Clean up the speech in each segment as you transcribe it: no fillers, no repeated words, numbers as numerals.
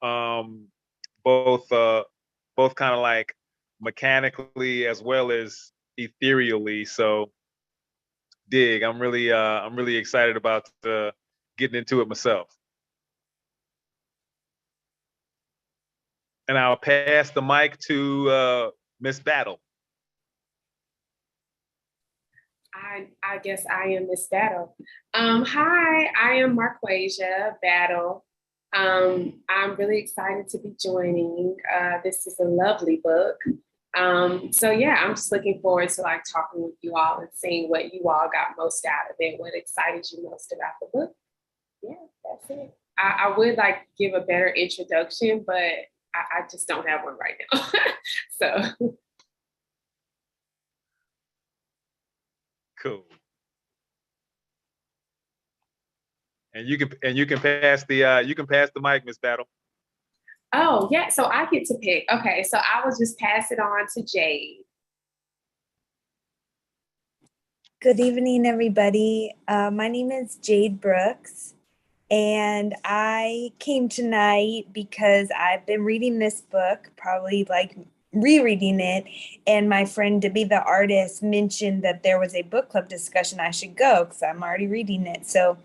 um, both kind of like mechanically as well as ethereally. So dig, I'm really excited about getting into it myself. And I'll pass the mic to Miss Battle. I guess I am Miss Battle. Hi, I am Marquasia Battle. I'm really excited to be joining. This is a lovely book. So yeah, I'm just looking forward to like talking with you all and seeing what you all got most out of it, what excited you most about the book. Yeah, that's it. I would like give a better introduction, but I just don't have one right now. So Cool. And you can pass the mic, Miss Battle. oh yeah, so I get to pick. Okay, so I will just pass it on to Jade. Good evening, everybody. My name is Jade Brooks, and I came tonight because I've been reading this book, probably like rereading it, and my friend Debbie the artist mentioned that there was a book club discussion. I should go because I'm already reading it. So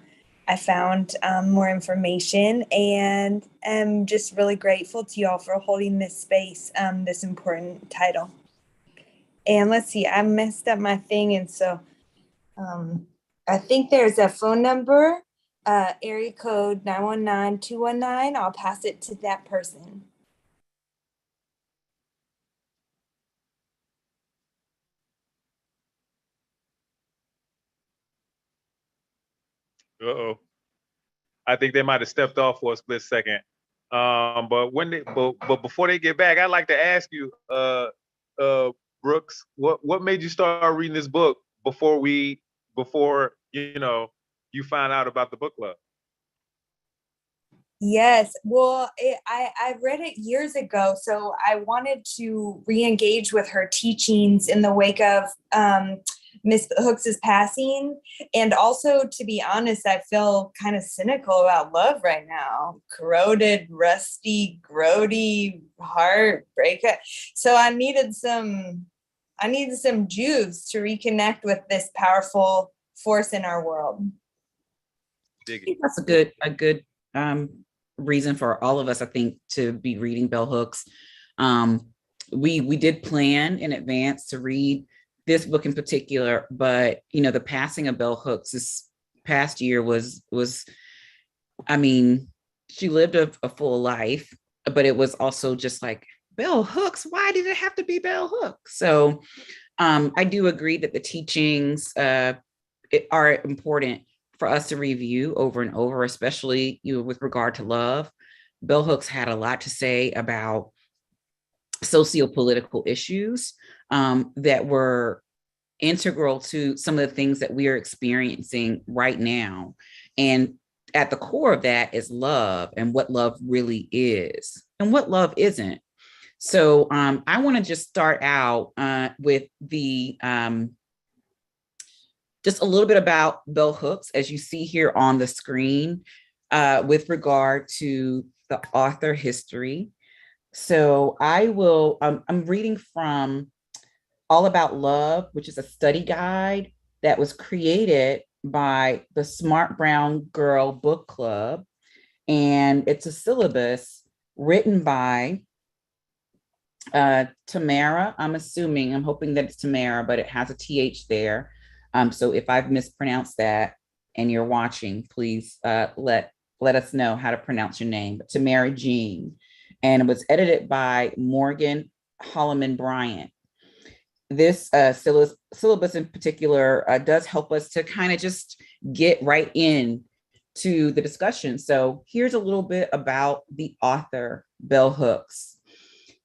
I found more information, and am just really grateful to you all for holding this space, this important title. And let's see, I messed up my thing, and so I think there's a phone number, area code 919-219. I'll pass it to that person. Uh-oh. I think they might have stepped off for a split second. But before they get back, I'd like to ask you, Brooks, what made you start reading this book before you find out about the book club? Yes, well, I read it years ago, so I wanted to re-engage with her teachings in the wake of Miss Hooks's passing, and also, to be honest, I feel kind of cynical about love right now. Corroded, rusty, grody, heartbreak. So I needed some juice to reconnect with this powerful force in our world. That's a good reason for all of us, I think, to be reading Bell Hooks. We did plan in advance to read this book in particular, but the passing of Bell Hooks this past year was I mean, she lived a full life, but it was also just like, Bell Hooks, why did it have to be Bell Hooks? So I do agree that the teachings are important for us to review over and over, especially with regard to love. Bell Hooks had a lot to say about socio-political issues that were integral to some of the things that we are experiencing right now. And at the core of that is love, and what love really is and what love isn't. So I want to just start out with the just a little bit about Bell Hooks, as you see here on the screen, with regard to the author history. So I'm reading from All About Love, which is a study guide that was created by the Smart Brown Girl Book Club. And it's a syllabus written by Tamara. I'm hoping that it's Tamara, but it has a TH there. So if I've mispronounced that and you're watching, please let us know how to pronounce your name. But Tamara Jean, and it was edited by Morgan Holloman Bryant. This syllabus in particular does help us to kind of just get right in to the discussion. So here's a little bit about the author, Bell Hooks.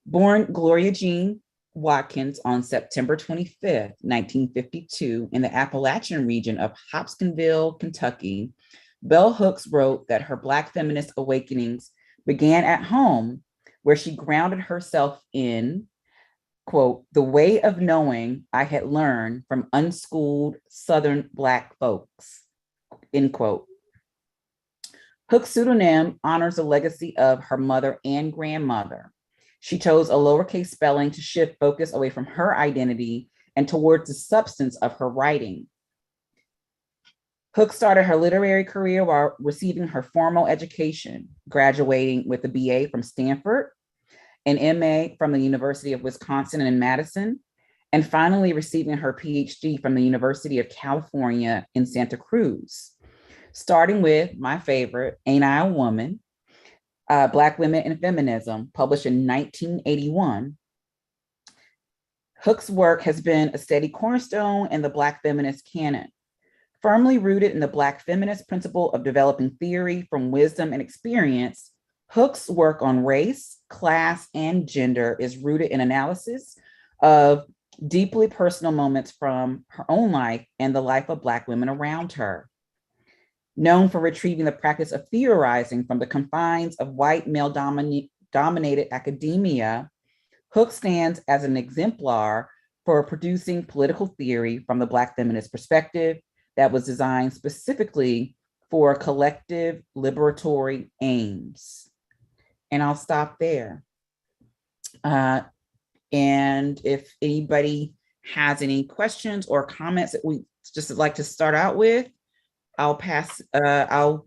Born Gloria Jean Watkins on September 25th, 1952, in the Appalachian region of Hopkinsville, Kentucky, Bell Hooks wrote that her Black feminist awakenings began at home, where she grounded herself in, quote, the way of knowing I had learned from unschooled Southern Black folks, end quote. Hook's pseudonym honors the legacy of her mother and grandmother. She chose a lowercase spelling to shift focus away from her identity and towards the substance of her writing. Hook started her literary career while receiving her formal education, graduating with a BA from Stanford, an MA from the University of Wisconsin in Madison, and finally receiving her PhD from the University of California in Santa Cruz. Starting with my favorite, Ain't I a Woman? Black Women and Feminism, published in 1981. Hook's work has been a steady cornerstone in the Black feminist canon. Firmly rooted in the Black feminist principle of developing theory from wisdom and experience, Hook's work on race, class, and gender is rooted in analysis of deeply personal moments from her own life and the life of Black women around her. Known for retrieving the practice of theorizing from the confines of white male-dominated academia, Hook stands as an exemplar for producing political theory from the Black feminist perspective that was designed specifically for collective liberatory aims. And I'll stop there. And if anybody has any questions or comments that we just like to start out with, I'll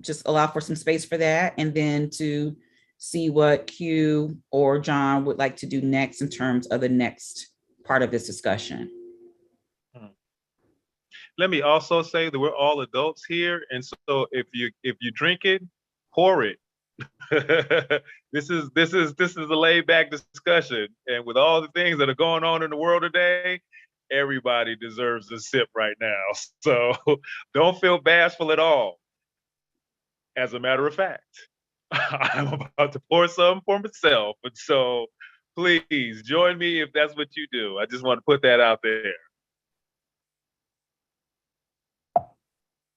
just allow for some space for that, and then to see what Q or John would like to do next in terms of the next part of this discussion. Let me also say that we're all adults here, and so if you drink it, pour it. This is a laid back discussion, and with all the things that are going on in the world today, everybody deserves a sip right now. So don't feel bashful at all. As a matter of fact, I'm about to pour some for myself, and so please join me if that's what you do. I just want to put that out there.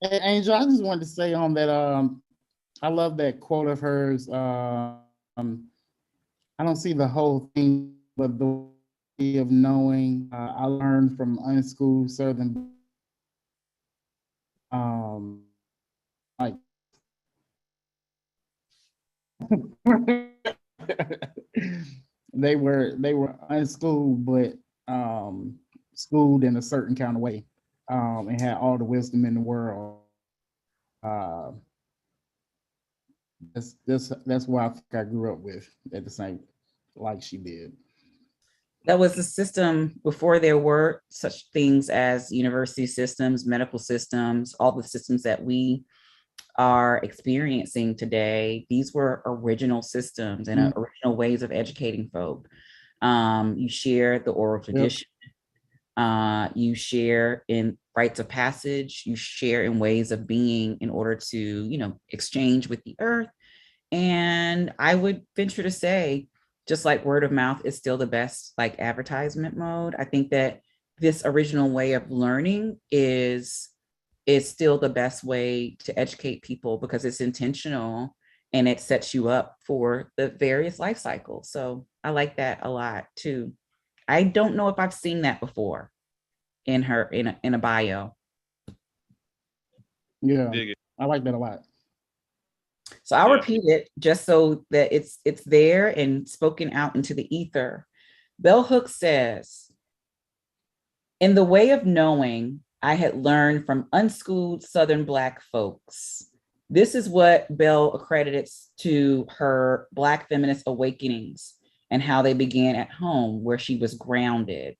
Hey, Angel, I just wanted to say on that, I love that quote of hers. I don't see the whole thing, but the way of knowing. I learned from unschooled Southern, like they were unschooled, but schooled in a certain kind of way, and had all the wisdom in the world. That's why I think I grew up with at the same, like she did. That was the system before there were such things as university systems, medical systems, all the systems that we are experiencing today. These were original systems and original ways of educating folk. You share the oral tradition. Yep. You share in rites of passage. You share in ways of being in order to, exchange with the earth. And I would venture to say, just like word of mouth is still the best like advertisement mode, I think that this original way of learning is still the best way to educate people because it's intentional and it sets you up for the various life cycles. So I like that a lot too. I don't know if I've seen that before in a bio. Yeah, I like that a lot. So I'll repeat it just so that it's there and spoken out into the ether. Bell Hooks says, in the way of knowing, I had learned from unschooled Southern Black folks. This is what Bell accredits to her Black feminist awakenings and how they began at home, where she was grounded.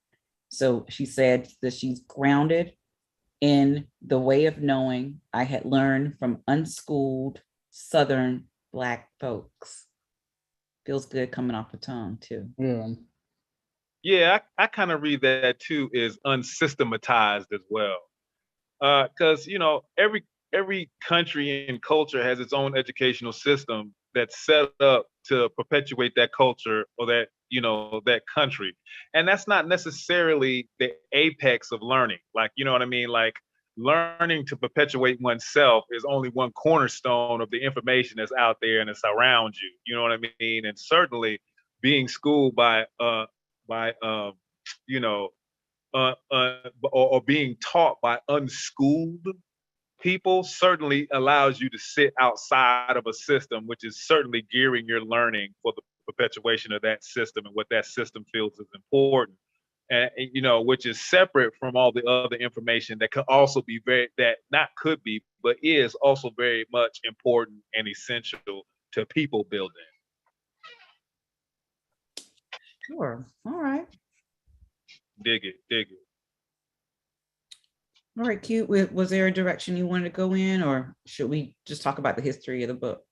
So she said that she's grounded in the way of knowing I had learned from unschooled Southern Black folks. Feels good coming off the tongue too. Yeah, I kind of read that too as unsystematized as well. Because every country and culture has its own educational system that's set up to perpetuate that culture or that that country, and that's not necessarily the apex of learning. Like, you know what I mean? Like, learning to perpetuate oneself is only one cornerstone of the information that's out there and it's around you. You know what I mean? And certainly being schooled by or being taught by unschooled people certainly allows you to sit outside of a system, which is certainly gearing your learning for the perpetuation of that system and what that system feels is important. And which is separate from all the other information that could also be that not could be, but is also very much important and essential to people building. Sure. All right. Dig it, dig it. All right, cute. Was there a direction you wanted to go in, or should we just talk about the history of the book?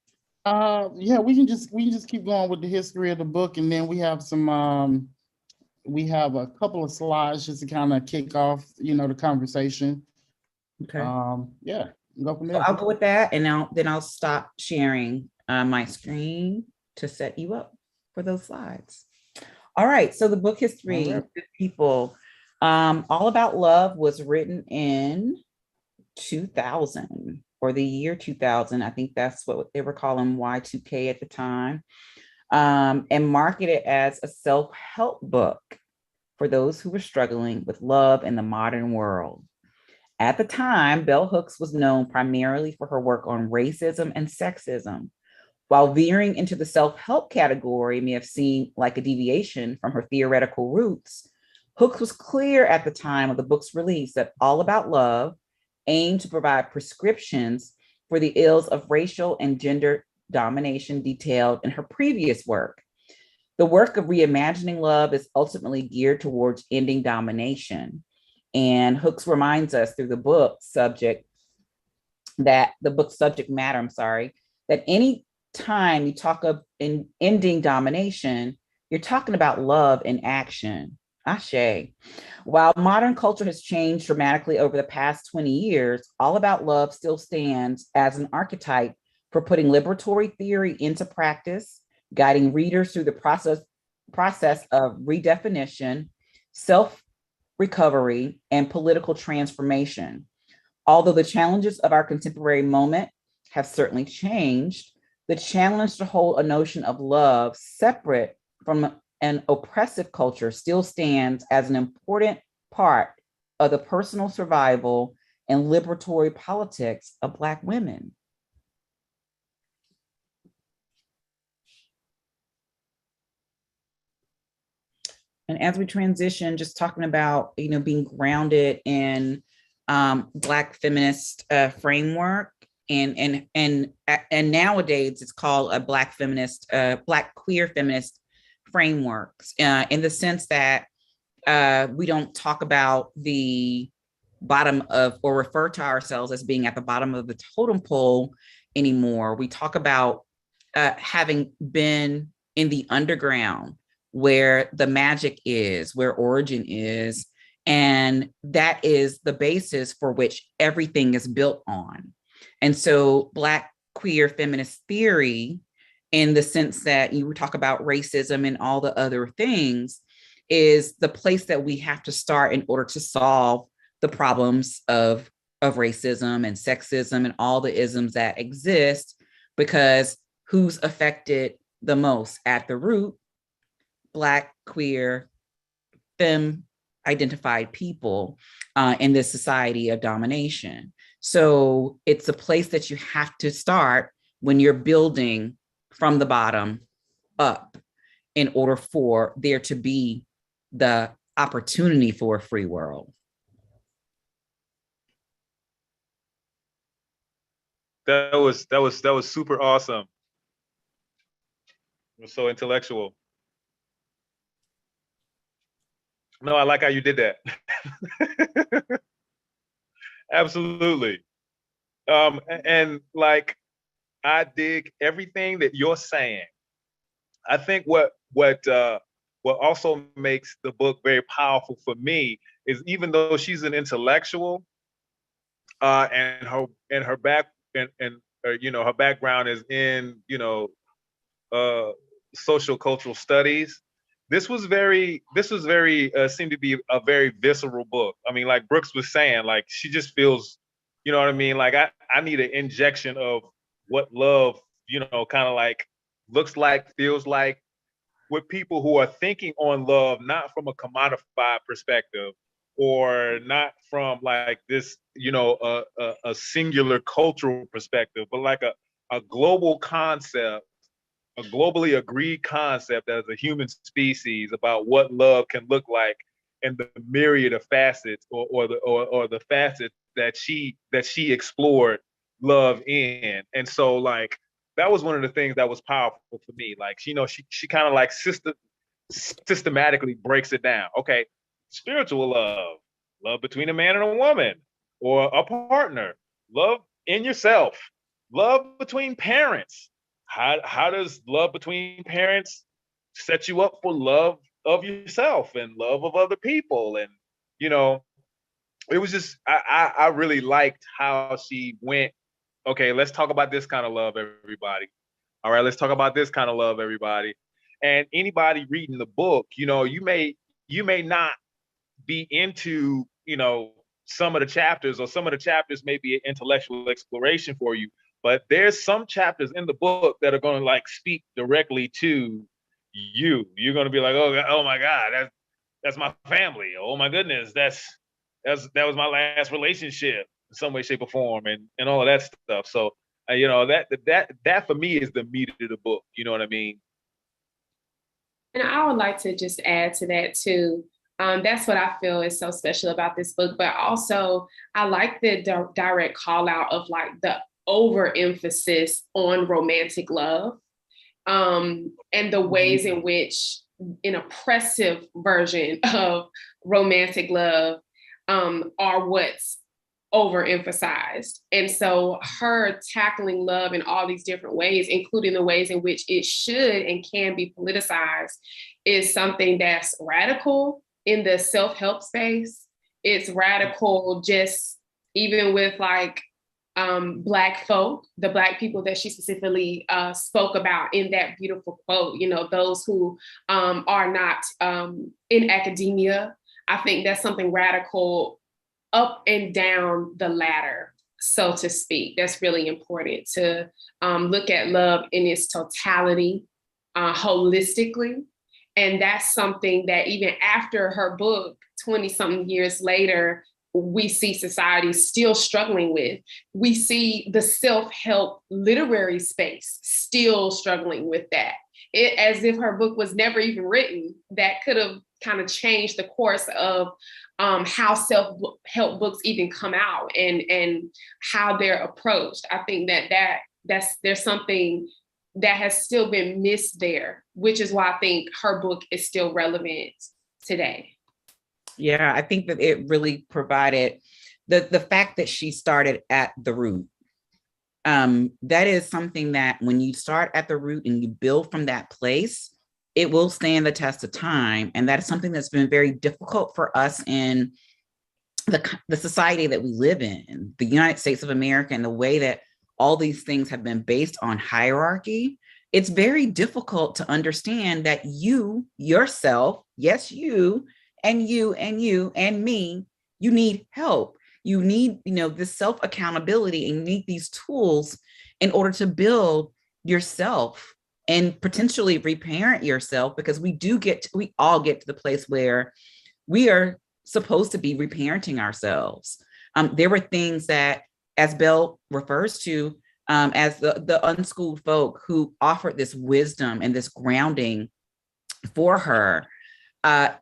Yeah, we can just keep going with the history of the book, and then we have we have a couple of slides just to kind of kick off, the conversation. Okay. Yeah, go from So there. I'll go with that, and I'll stop sharing my screen to set you up for those slides. All right. So the book history, All right. people, All About Love was written in 2000 or the year 2000. I think that's what they were calling Y2K at the time, and marketed as a self-help book for those who were struggling with love in the modern world. At the time, Bell Hooks was known primarily for her work on racism and sexism. While veering into the self-help category may have seemed like a deviation from her theoretical roots, Hooks was clear at the time of the book's release that All About Love aimed to provide prescriptions for the ills of racial and gender domination detailed in her previous work. The work of reimagining love is ultimately geared towards ending domination. And Hooks reminds us through the book's subject matter, that any time you talk of in ending domination, you're talking about love in action. Ashe. While modern culture has changed dramatically over the past 20 years, All About Love still stands as an archetype for putting liberatory theory into practice, guiding readers through the process of redefinition, self-recovery, and political transformation. Although the challenges of our contemporary moment have certainly changed, the challenge to hold a notion of love separate from an oppressive culture still stands as an important part of the personal survival and liberatory politics of Black women. And as we transition, just talking about, being grounded in Black feminist framework, and nowadays it's called a Black queer feminist frameworks, in the sense that we don't talk about the bottom of, or refer to ourselves as being at the bottom of the totem pole anymore. We talk about having been in the underground, where the magic is, where origin is, and that is the basis for which everything is built on. And so Black queer feminist theory, in the sense that you talk about racism and all the other things, is the place that we have to start in order to solve the problems of racism and sexism and all the isms that exist, because who's affected the most at the root? Black, queer, femme identified people in this society of domination. So it's a place that you have to start when you're building from the bottom up, in order for there to be the opportunity for a free world. That was super awesome. It was so intellectual. No, I like how you did that. Absolutely. And like, I dig everything that you're saying. I think what also makes the book very powerful for me is, even though she's an intellectual, and her back and her background is in social cultural studies. This was very seemed to be a very visceral book. I mean, like Brooks was saying, like she just feels, you know what I mean? Like I need an injection of what love, kind of like looks like, feels like, with people who are thinking on love, not from a commodified perspective, or not from like this, a singular cultural perspective, but like a global concept, a globally agreed concept as a human species about what love can look like and the myriad of facets or the facets that she explored love in. And so like that was one of the things that was powerful for me. Like, she kind of like systematically breaks it down. Okay, spiritual love, love between a man and a woman or a partner, love in yourself, love between parents. How does love between parents set you up for love of yourself and love of other people? And you know, it was just I really liked how she went. Okay, let's talk about this kind of love, everybody. All right, let's talk about this kind of love, everybody. And anybody reading the book, you may not be into, some of the chapters, or some of the chapters may be an intellectual exploration for you, but there's some chapters in the book that are going to like speak directly to you. You're going to be like, oh my God, that's my family. Oh my goodness, that was my last relationship in some way, shape, or form, and all of that stuff. So that for me is the meat of the book. You know what I mean? And I would like to just add to that too. That's what I feel is so special about this book. But also, I like the direct call out of like the overemphasis on romantic love, and the ways in which an oppressive version of romantic love are what's overemphasized. And so her tackling love in all these different ways, including the ways in which it should and can be politicized, is something that's radical in the self-help space. It's radical just even with like Black folk, the Black people that she specifically spoke about in that beautiful quote, those who are not in academia. I think that's something radical up and down the ladder, so to speak. That's really important to look at love in its totality, holistically. And that's something that even after her book, 20 something years later, we see society still struggling with. We see the self-help literary space still struggling with that. As if her book was never even written, that could have kind of changed the course of how self-help books even come out and how they're approached. I think there's something that has still been missed there, which is why I think her book is still relevant today. Yeah, I think that it really provided the fact that she started at the root. That is something that when you start at the root and you build from that place, it will stand the test of time. And that is something that's been very difficult for us in the society that we live in, the United States of America, and the way that all these things have been based on hierarchy. It's very difficult to understand that you, yourself, yes, you and you and you and me, you need help. You need, this self-accountability, and you need these tools in order to build yourself and potentially reparent yourself, because we all get to the place where we are supposed to be reparenting ourselves. There were things that, as Belle refers to, as the unschooled folk who offered this wisdom and this grounding for her,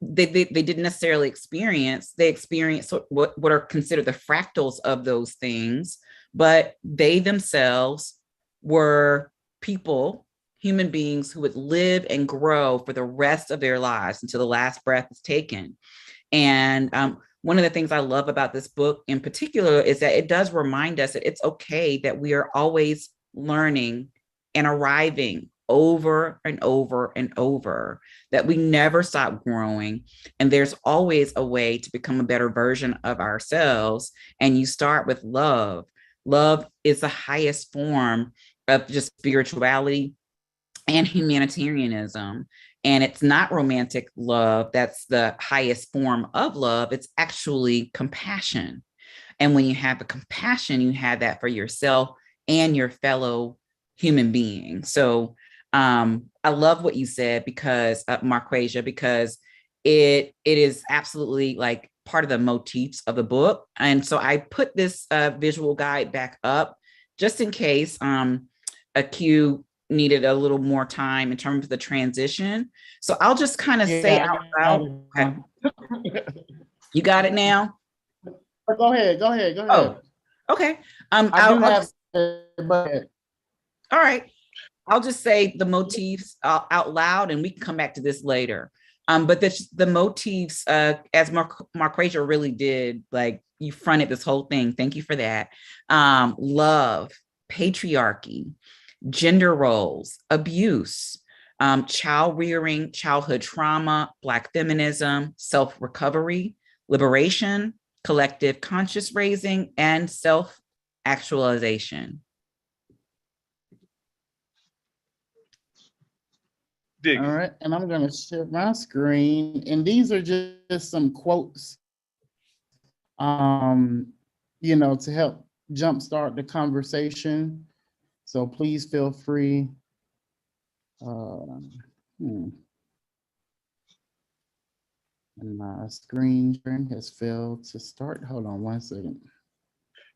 they didn't necessarily experience. They experienced what are considered the fractals of those things, but they themselves were people, human beings who would live and grow for the rest of their lives until the last breath is taken. And one of the things I love about this book in particular is that it does remind us that it's okay that we are always learning and arriving over and over and over, that we never stop growing. And there's always a way to become a better version of ourselves. And you start with love. Love is the highest form of just spirituality and humanitarianism. And it's not romantic love that's the highest form of love. It's actually compassion. And when you have the compassion, you have that for yourself and your fellow human being. So I love what you said, because Marquasia, because it is absolutely like part of the motifs of the book. And so I put this visual guide back up just in case Q needed a little more time in terms of the transition. So I'll just kind of say out loud. Okay. You got it now? Go ahead. Oh, okay. All right. I'll just say the motifs out loud, and we can come back to this later. But the motifs, as Marquasia really did, like you fronted this whole thing. Thank you for that. Love, patriarchy, gender roles, abuse, child rearing, childhood trauma, Black feminism, self-recovery, liberation, collective conscious raising, and self-actualization. All right, and I'm going to share my screen, and these are just some quotes, you know, to help jumpstart the conversation. So please feel free. And my screen has failed to start. Hold on one second.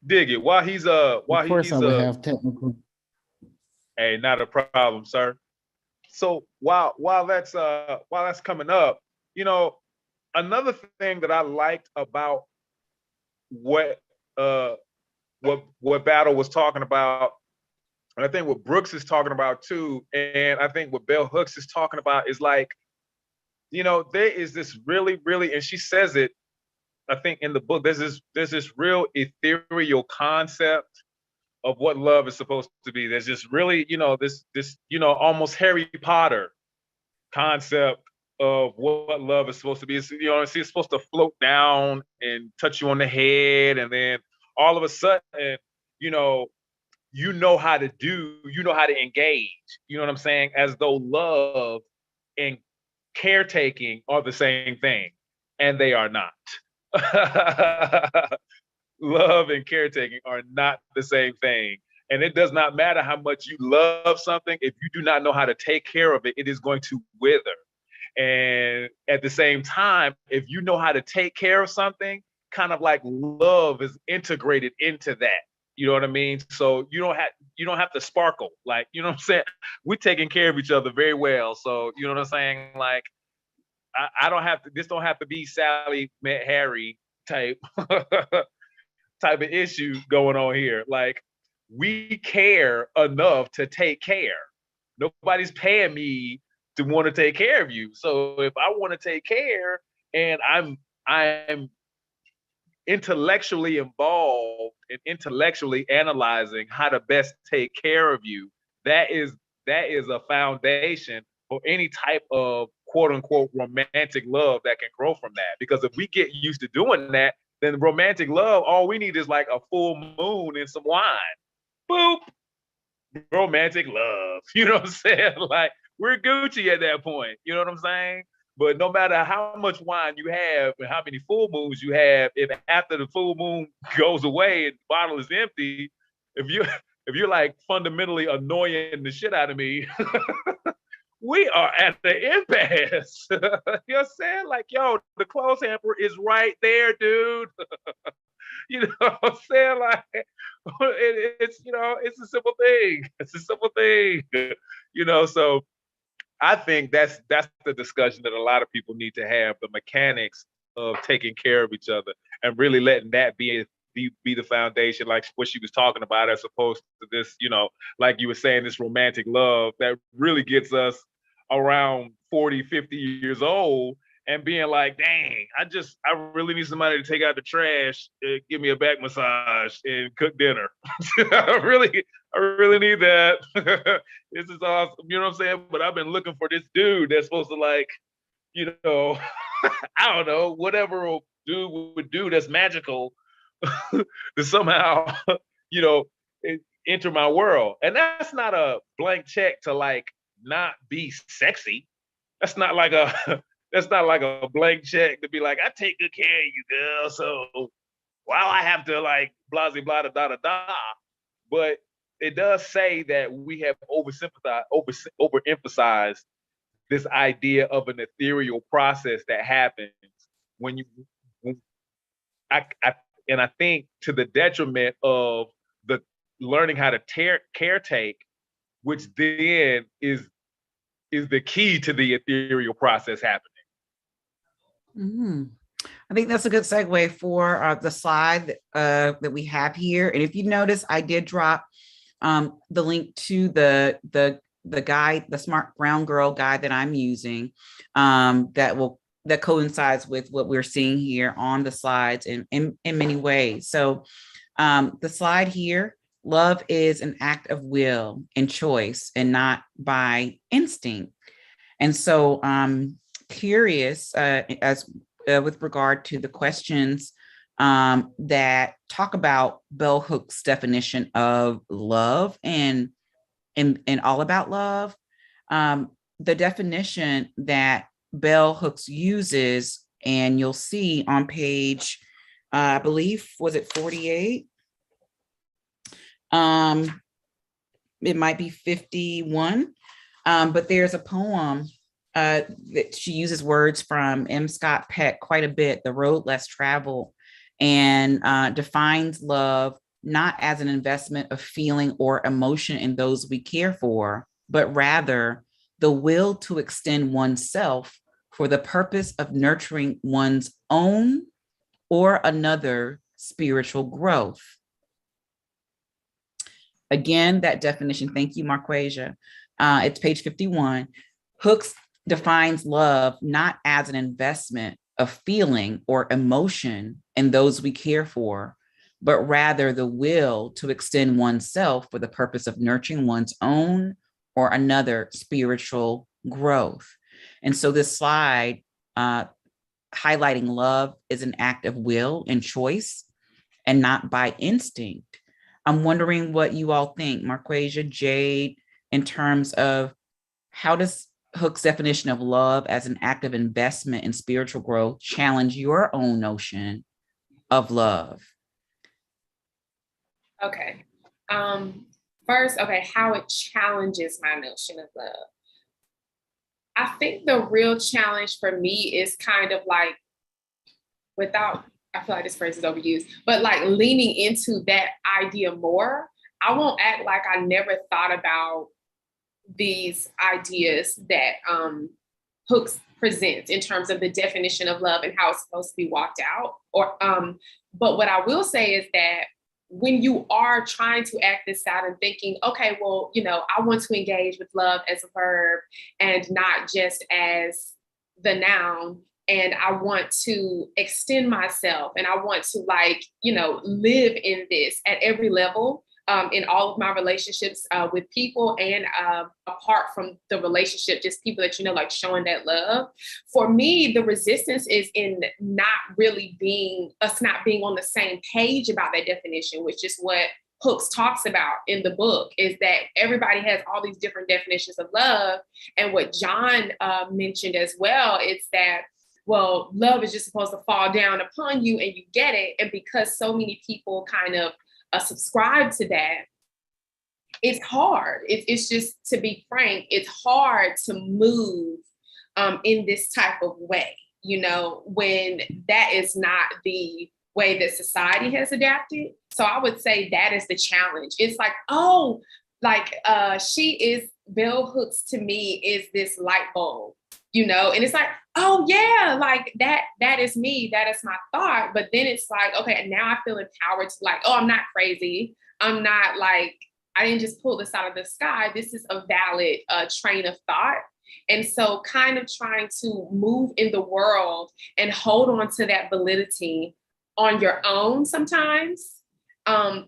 Dig it. While he's Of course, I would have technical. Hey, not a problem, sir. So while that's coming up, you know, another thing that I liked about what Battle was talking about, and I think what Brooks is talking about too, and I think what Bell Hooks is talking about is like, you know, there is this really, and she says it, I think in the book, there's this real ethereal concept of what love is supposed to be. There's just really, you know, this you know, almost Harry Potter concept of what love is supposed to be. It's, you know, it's supposed to float down and touch you on the head, and then all of a sudden, you know how to engage. You know what I'm saying? As though love and caretaking are the same thing, and they are not. Love and caretaking are not the same thing. And it does not matter how much you love something. If you do not know how to take care of it, it is going to wither. And at the same time, if you know how to take care of something, kind of like love is integrated into that. You know what I mean? So you don't have to sparkle. Like, you know what I'm saying? We're taking care of each other very well. So you know what I'm saying? Like, I don't have to, this don't have to be Sally met Harry type type of issue going on here. Like, we care enough to take care. Nobody's paying me to want to take care of you. So if I want to take care and I'm intellectually involved and intellectually analyzing how to best take care of you, that is a foundation for any type of quote unquote romantic love that can grow from that. Because if we get used to doing that, then romantic love, all we need is like a full moon and some wine. Boop. Romantic love. You know what I'm saying? Like, we're Gucci at that point. You know what I'm saying? But no matter how much wine you have and how many full moons you have, if after the full moon goes away and the bottle is empty, if you're like fundamentally annoying the shit out of me, we are at the impasse. You know what I'm saying? Like, yo, the clothes hamper is right there, dude. You know what I'm saying? Like, it's, you know, it's a simple thing. It's a simple thing. You know, so I think that's the discussion that a lot of people need to have, the mechanics of taking care of each other and really letting that be the foundation, like what she was talking about, as opposed to this, you know, like you were saying, this romantic love that really gets us around 40, 50 years old and being like, dang, I really need somebody to take out the trash, give me a back massage and cook dinner. I really need that. This is awesome. You know what I'm saying? But I've been looking for this dude that's supposed to, like, you know, I don't know, whatever a dude would do that's magical to somehow, you know, enter my world. And that's not a blank check to like not be sexy. That's not like a blank check to be like, I take good care of you, girl. So while I have to like blah blah da da da, but it does say that we have overemphasized this idea of an ethereal process that happens when I and I think to the detriment of the learning how to caretake, which then is the key to the ethereal process happening. Mhm. I think that's a good segue for the slide that we have here. And if you notice, I did drop the link to the guide, the Smart Brown Girl guide that I'm using, that coincides with what we're seeing here on the slides in many ways. So the slide here, love is an act of will and choice and not by instinct. And so curious as with regard to the questions that talk about Bell Hooks' definition of love and all about love. The definition that Bell Hooks uses, and you'll see on page, I believe, was it 48? It might be 51, but there's a poem that she uses words from M. Scott Peck quite a bit, The Road Less Traveled, and defines love not as an investment of feeling or emotion in those we care for, but rather the will to extend oneself for the purpose of nurturing one's own or another spiritual growth. Again, that definition, thank you, Marquasia. It's page 51. Hooks defines love not as an investment of feeling or emotion in those we care for, but rather the will to extend oneself for the purpose of nurturing one's own or another spiritual growth. And so this slide highlighting love is an act of will and choice and not by instinct. I'm wondering what you all think, Marquasia, Jade, in terms of how does Hooks' definition of love as an act of investment in spiritual growth challenge your own notion of love? Okay. First, okay, how it challenges my notion of love. I think the real challenge for me is kind of like, without, I feel like this phrase is overused, but like leaning into that idea more. I won't act like I never thought about these ideas that Hooks presents in terms of the definition of love and how it's supposed to be walked out. But what I will say is that when you are trying to act this out and thinking, okay, well, I want to engage with love as a verb and not just as the noun. And I want to extend myself and I want to live in this at every level, in all of my relationships with people and apart from the relationship, just people that, like showing that love. For me, the resistance is in not being on the same page about that definition, which is what Hooks talks about in the book, is that everybody has all these different definitions of love. And what John mentioned as well, it's that, well, love is just supposed to fall down upon you and you get it. And because so many people kind of subscribe to that, it's hard. It's just, to be frank, it's hard to move in this type of way, when that is not the way that society has adapted. So I would say that is the challenge. It's like, Bell Hooks to me is this light bulb, and it's like, oh yeah, like that is me, that is my thought. But then it's like, okay, now I feel empowered to I'm not crazy. I'm not I didn't just pull this out of the sky. This is a valid train of thought. And so kind of trying to move in the world and hold on to that validity on your own sometimes.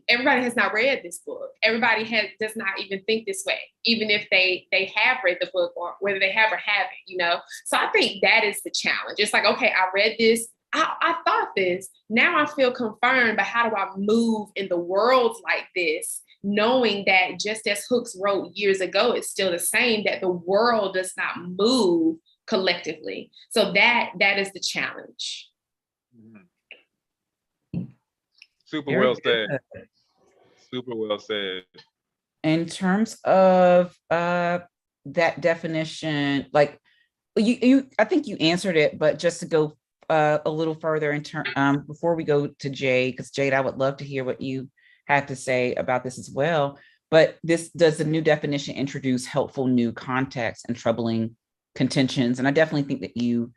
Everybody has not read this book. Everybody does not even think this way, even if they have read the book, or whether they have or haven't, So I think that is the challenge. It's like, okay, I read this. I thought this. Now I feel confirmed, but how do I move in the world like this, knowing that just as Hooks wrote years ago, it's still the same, that the world does not move collectively. So that is the challenge. Mm-hmm. Super Very well good. said. Super well said. In terms of that definition, like I think you answered it, but just to go a little further in turn before we go to Jade, because Jade, I would love to hear what you have to say about this as well. But does the new definition introduce helpful new context and troubling contentions? And I definitely think that you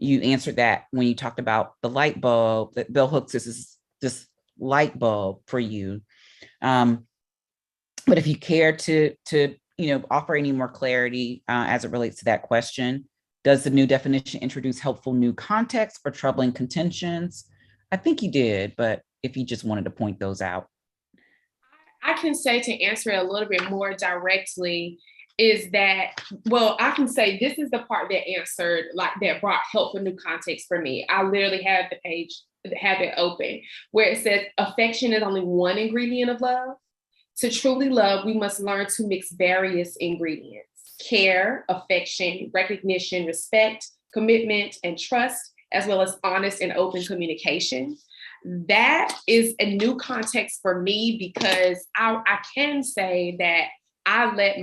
answered that when you talked about the light bulb, that bell hooks is this light bulb for you. But if you care to offer any more clarity as it relates to that question, does the new definition introduce helpful new context or troubling contentions? I think you did, but if you just wanted to point those out. I can say, to answer it a little bit more directly, is that, well, I can say this is the part that answered, like, that brought helpful new context for me. I literally have the page, have it open, where it says affection is only one ingredient of love. To truly love, we must learn to mix various ingredients: care, affection, recognition, respect, commitment, and trust, as well as honest and open communication. That is a new context for me, because I can say that I let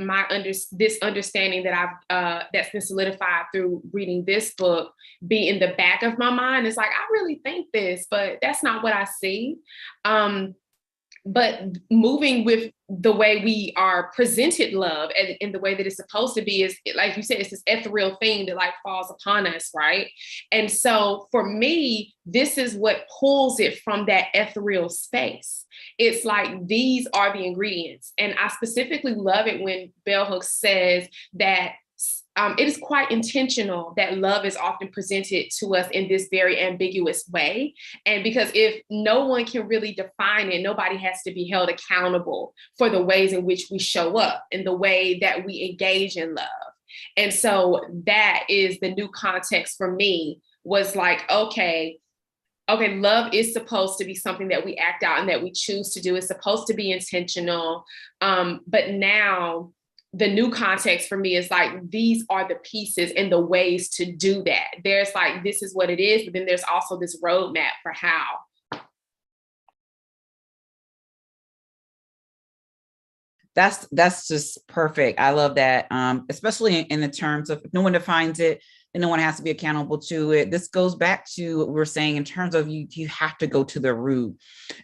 this understanding that that's been solidified through reading this book be in the back of my mind. It's like, I really think this, but that's not what I see. But moving with the way we are presented love and in the way that it's supposed to be is, like you said, it's this ethereal thing that like falls upon us, right? And so for me, this is what pulls it from that ethereal space. It's like, these are the ingredients. And I specifically love it when Bell Hooks says that it is quite intentional that love is often presented to us in this very ambiguous way. And because if no one can really define it, nobody has to be held accountable for the ways in which we show up and the way that we engage in love. And so that is the new context for me, was like, okay, love is supposed to be something that we act out and that we choose to do. It's supposed to be intentional. But now the new context for me is like, these are the pieces and the ways to do that. There's like, this is what it is, but then there's also this roadmap for how. That's just perfect. I love that. Especially in the terms of, if no one defines it, then no one has to be accountable to it. This goes back to what we're saying in terms of you have to go to the root.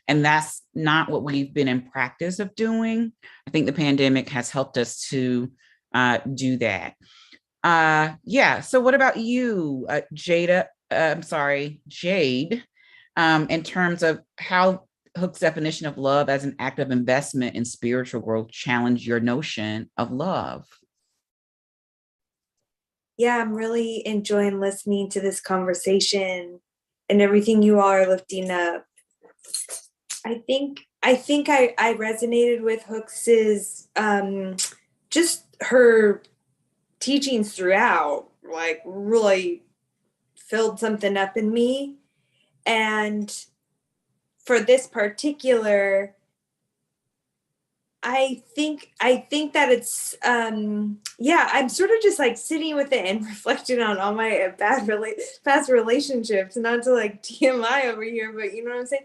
And that's not what we've been in practice of doing. I think the pandemic has helped us to do that. Yeah. So what about you, Jade, in terms of how Hook's definition of love as an act of investment in spiritual growth challenge your notion of love? Yeah, I'm really enjoying listening to this conversation and everything you all are lifting up. I think I resonated with Hooks's just her teachings throughout, like, really filled something up in me. And for this particular, I think that it's I'm sort of just like sitting with it and reflecting on all my past relationships, not to like TMI over here, but you know what I'm saying.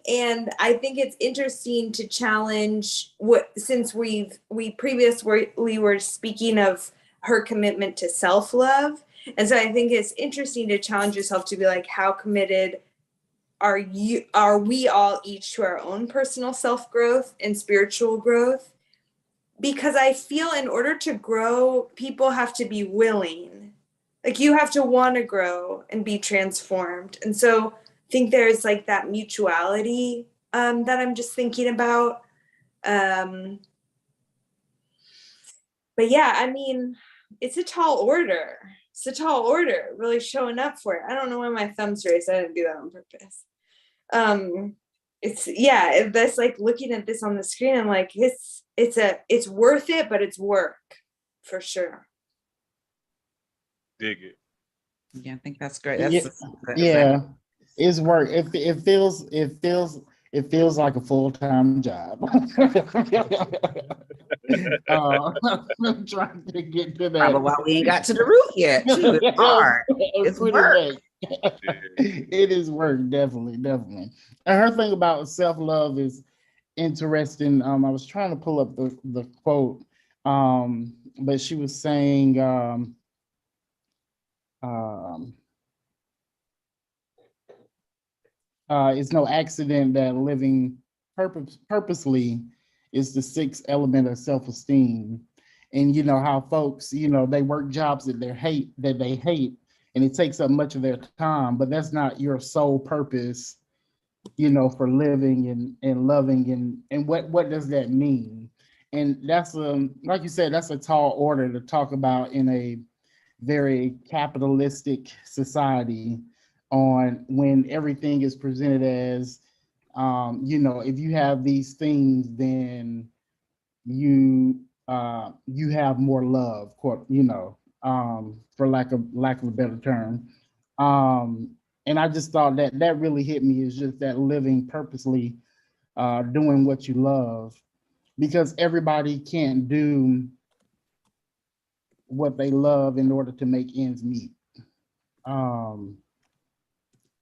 And I think it's interesting to challenge since we previously were speaking of her commitment to self-love. And so I think it's interesting to challenge yourself to be like, how committed are we all each to our own personal self-growth and spiritual growth? Because I feel in order to grow, people have to be willing. Like, you have to want to grow and be transformed. And so I think there's like that mutuality that I'm just thinking about. But yeah, I mean, it's a tall order. It's a tall order, really showing up for it. I don't know why my thumb's raised. I didn't do that on purpose. That's like looking at this on the screen. I'm like, it's worth it, but it's work for sure. Dig it. Yeah, I think that's great. It's work. It feels like a full-time job. I'm trying to get to that. Probably why we ain't got to the root yet. Too. It's hard. It's work. It is work, definitely. And her thing about self-love is interesting. I was trying to pull up the quote, but she was saying, it's no accident that living purposely is the sixth element of self-esteem. And you know how folks, you know, they work jobs that they hate, and it takes up much of their time, but that's not your sole purpose, you know, for living and loving. And what does that mean? And that's like you said, that's a tall order to talk about in a very capitalistic society, on when everything is presented as, you know, if you have these things, then you have more love, you know, for lack of a better term. Um, and I just thought that that really hit me, is just that living purposely, doing what you love, because everybody can't do what they love in order to make ends meet. Um,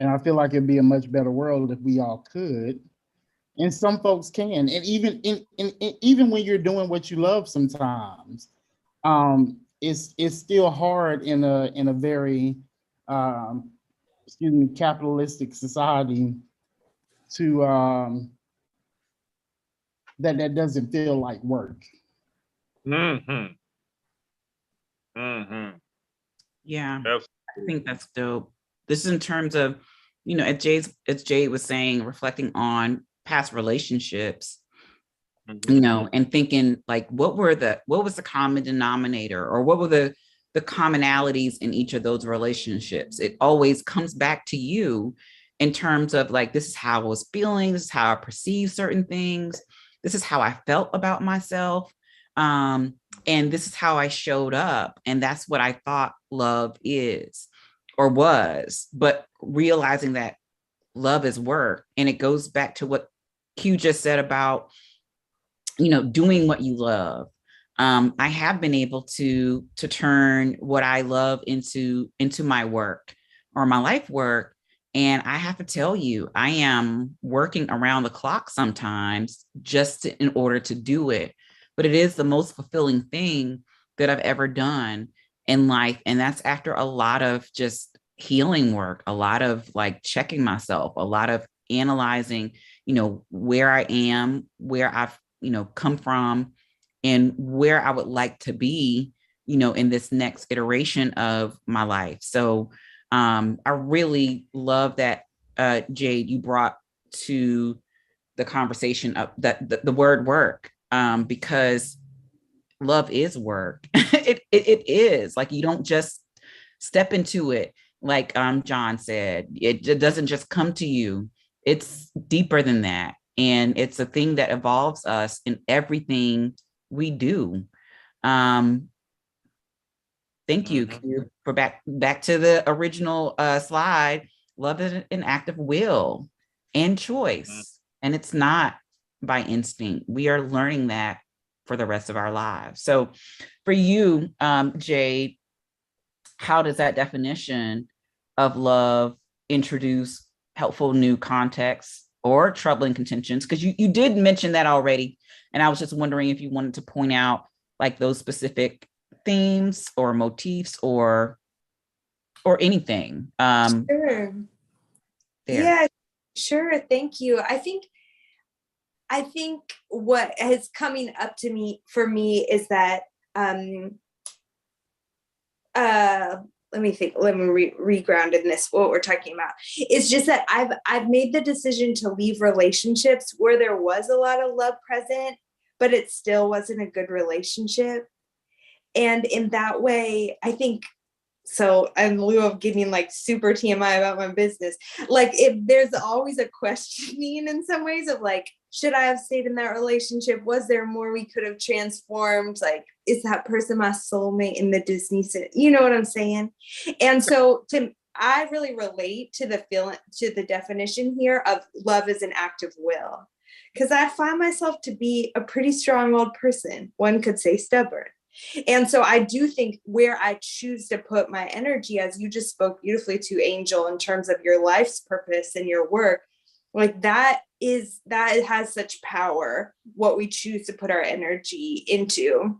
and I feel like it'd be a much better world if we all could. And some folks can. And even when you're doing what you love, sometimes it's still hard in a very capitalistic society to that doesn't feel like work. Mm-hmm. Mm-hmm. Yeah, That's, I think that's dope. This is in terms of, you know, as Jade was saying, reflecting on past relationships, you know, and thinking like, what was the common denominator, or what were the commonalities in each of those relationships? It always comes back to you in terms of like, this is how I was feeling, this is how I perceived certain things, this is how I felt about myself. And this is how I showed up. And that's what I thought love is or was, but realizing that love is work. And it goes back to what Q just said about, you know, doing what you love. I have been able to turn what I love into my work or my life work. And I have to tell you, I am working around the clock sometimes just in order to do it. But it is the most fulfilling thing that I've ever done in life. And that's after a lot of just healing work, a lot of like checking myself, a lot of analyzing, you know, where I am, where I've, you know, come from, and where I would like to be, you know, in this next iteration of my life. So I really love that, Jade, you brought to the conversation of that the word work, because love is work. It is like, you don't just step into it. Like John said, it doesn't just come to you. It's deeper than that. And it's a thing that evolves us in everything we do. Um, Thank you, Q, for back to the original slide. Love is an act of will and choice, and it's not by instinct. We are learning that for the rest of our lives. So, for you, Jade, how does that definition of love introduce helpful new contexts or troubling contentions? Because you did mention that already, and I was just wondering if you wanted to point out like those specific themes or motifs or anything Sure. there. Yeah, sure. Thank you. I think what is coming up to me for me is that let me think, let me reground in this, what we're talking about. It's just that I've made the decision to leave relationships where there was a lot of love present, but it still wasn't a good relationship. And in that way, I think, so in lieu of getting like super TMI about my business, like if there's always a questioning in some ways of like, should I have stayed in that relationship? Was there more we could have transformed? Like, is that person my soulmate in the Disney? You know what I'm saying? And so I really relate to the feeling, to the definition here of love as an act of will, because I find myself to be a pretty strong-willed person. One could say stubborn. And so I do think where I choose to put my energy, as you just spoke beautifully to, Angel, in terms of your life's purpose and your work, like that has such power, what we choose to put our energy into.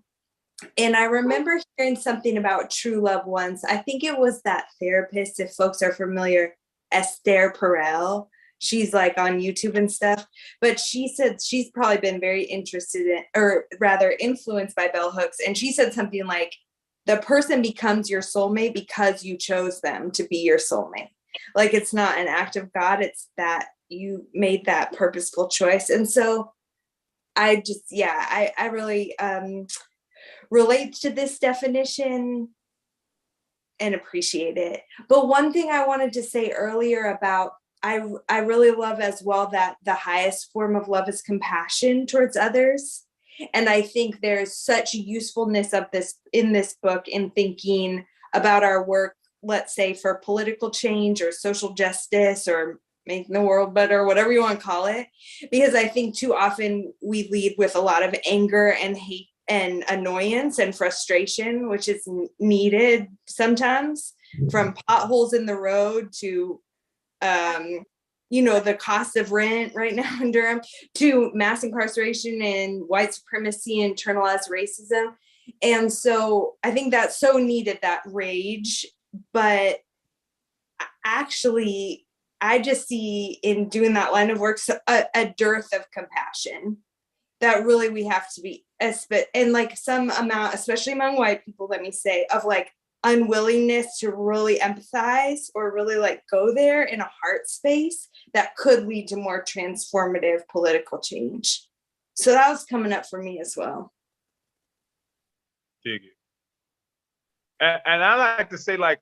And I remember hearing something about true love once. I think it was that therapist, if folks are familiar, Esther Perel. she's like on YouTube and stuff. But she said she's probably been very interested in, or rather influenced by bell hooks. And she said something like, the person becomes your soulmate because you chose them to be your soulmate. Like, it's not an act of God, it's that you made that purposeful choice. And so I just, yeah, I really relate to this definition and appreciate it. But one thing I wanted to say earlier about, I really love as well that the highest form of love is compassion towards others. And I think there's such usefulness of this in this book in thinking about our work, let's say for political change or social justice or making the world better, whatever you want to call it. Because I think too often we lead with a lot of anger and hate and annoyance and frustration, which is needed sometimes, from potholes in the road to the cost of rent right now in Durham, to mass incarceration and white supremacy and internalized racism. And so I think that's so needed, that rage. But actually, I just see in doing that line of work a dearth of compassion that really we have to be, and like some amount, especially among white people, let me say, of like unwillingness to really empathize or really like go there in a heart space that could lead to more transformative political change. So that was coming up for me as well. Dig it. And I like to say, like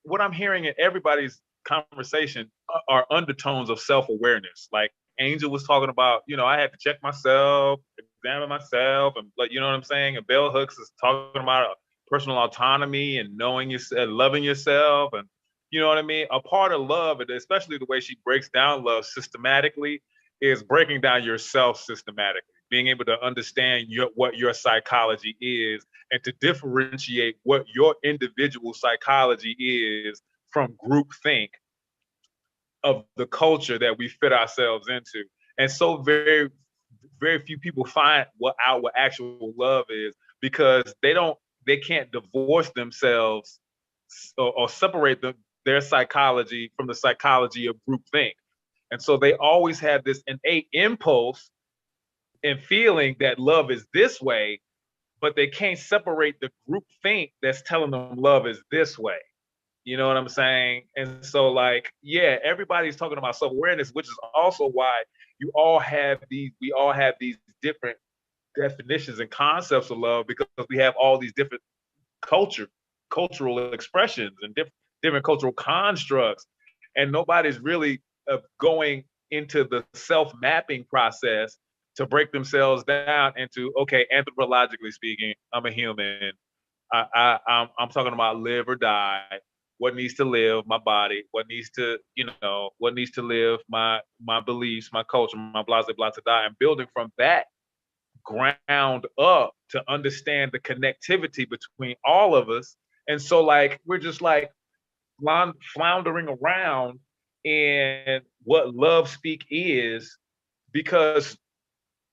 what I'm hearing in everybody's conversation are undertones of self-awareness. Like Angel was talking about, I had to check myself, examine myself, and like, you know what I'm saying? And Bell Hooks is talking about personal autonomy and knowing yourself, loving yourself, and you know what I mean? A part of love, and especially the way she breaks down love systematically, is breaking down yourself systematically, being able to understand what your psychology is and to differentiate what your individual psychology is from group think of the culture that we fit ourselves into. And so very, very few people find what actual love is, because they can't divorce themselves or separate their psychology from the psychology of groupthink. And so they always have this innate impulse and feeling that love is this way, but they can't separate the groupthink that's telling them love is this way. You know what I'm saying? And so, like, yeah, everybody's talking about self-awareness, which is also why we all have these different definitions and concepts of love, because we have all these different cultural expressions and different cultural constructs, and nobody's really going into the self-mapping process to break themselves down into, okay, anthropologically speaking, I'm a human. I'm talking about live or die. What needs to live? My body. What needs to live? My beliefs, my culture, my blah blah to die. And building from that ground up to understand the connectivity between all of us. And so, like, we're just like floundering around in what love speak is, because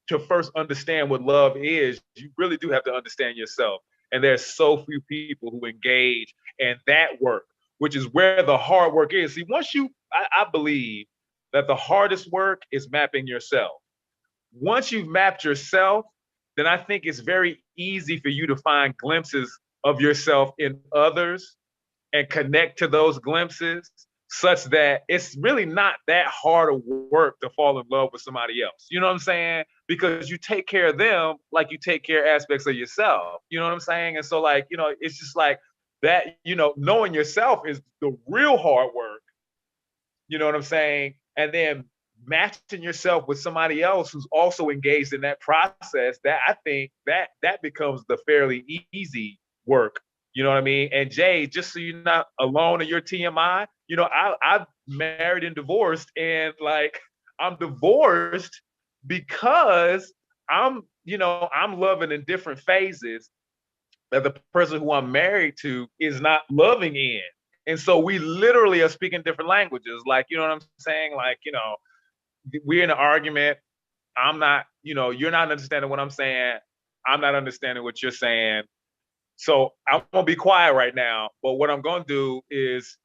to first understand what love is, you really do have to understand yourself. And there's so few people who engage in that work, which is where the hard work is. See, I believe that the hardest work is mapping yourself. Once you've mapped yourself, then I think it's very easy for you to find glimpses of yourself in others and connect to those glimpses, such that it's really not that hard of work to fall in love with somebody else. You know what I'm saying? Because you take care of them like you take care of aspects of yourself. You know what I'm saying? And so, like, it's just like that, knowing yourself is the real hard work. You know what I'm saying? And then matching yourself with somebody else who's also engaged in that process, that I think that becomes the fairly easy work. You know what I mean? And Jay, just so you're not alone in your TMI, I've married and divorced, and like I'm divorced because I'm loving in different phases that the person who I'm married to is not loving in. And so we literally are speaking different languages. Like, you know what I'm saying? Like, we're in an argument. I'm not, you're not understanding what I'm saying. I'm not understanding what you're saying. So I'm gonna be quiet right now. But what I'm gonna do is,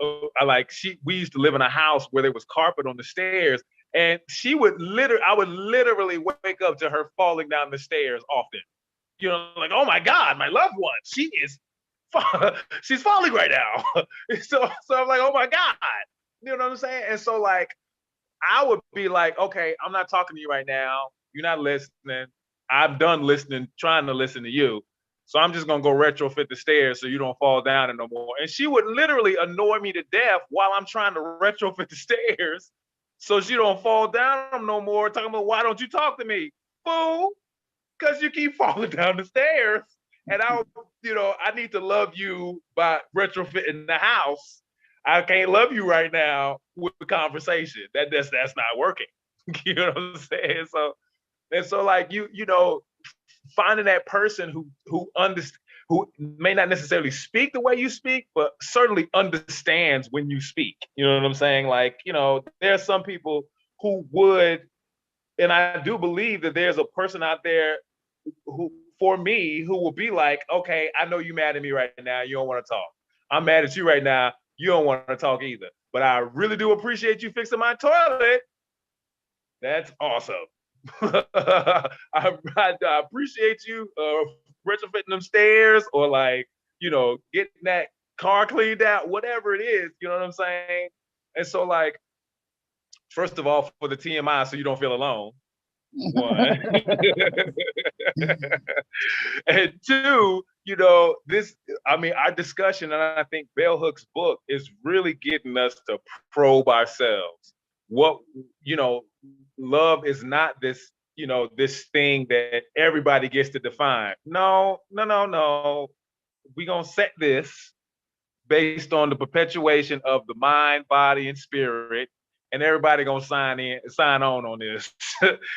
we used to live in a house where there was carpet on the stairs, And I would literally wake up to her falling down the stairs often. You know, like, oh my God, my loved one, she's falling right now. So I'm like, oh my God. You know what I'm saying? And so like, I would be like, okay, I'm not talking to you right now. You're not listening. I'm done listening, trying to listen to you. So I'm just gonna go retrofit the stairs so you don't fall down it no more. And she would literally annoy me to death while I'm trying to retrofit the stairs so she don't fall down them no more, talking about why don't you talk to me? Fool, because you keep falling down the stairs. And I need to love you by retrofitting the house. I can't love you right now with the conversation. That's not working. You know what I'm saying? So like finding that person who may not necessarily speak the way you speak, but certainly understands when you speak. You know what I'm saying? Like, there are some people who would, and I do believe that there's a person out there who, for me, who will be like, okay, I know you're mad at me right now. You don't want to talk. I'm mad at you right now. You don't want to talk either. But I really do appreciate you fixing my toilet. That's awesome. I appreciate you retrofitting them stairs, or like, getting that car cleaned out, whatever it is, you know what I'm saying? And so like, first of all, for the TMI, so you don't feel alone. One. And two, our discussion, and I think Bell Hook's book is really getting us to probe ourselves. What, love is not this, this thing that everybody gets to define. No. We're going to set this based on the perpetuation of the mind, body, and spirit. And everybody gonna sign on this.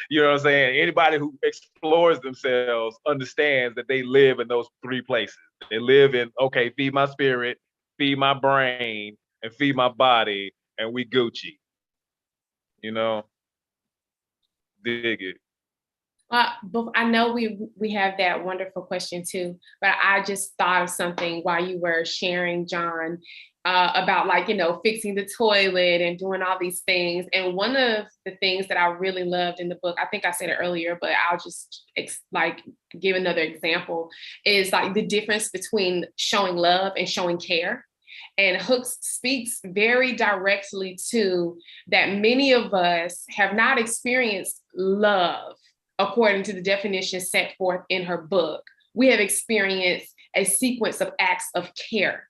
You know what I'm saying? Anybody who explores themselves understands that they live in those three places. They live in, okay, feed my spirit, feed my brain, and feed my body, and we Gucci. Dig it. But I know we have that wonderful question too, but I just thought of something while you were sharing, John, about fixing the toilet and doing all these things. And one of the things that I really loved in the book, I think I said it earlier, but I'll just give another example, is like the difference between showing love and showing care. And Hooks speaks very directly to that many of us have not experienced love according to the definition set forth in her book. We have experienced a sequence of acts of care.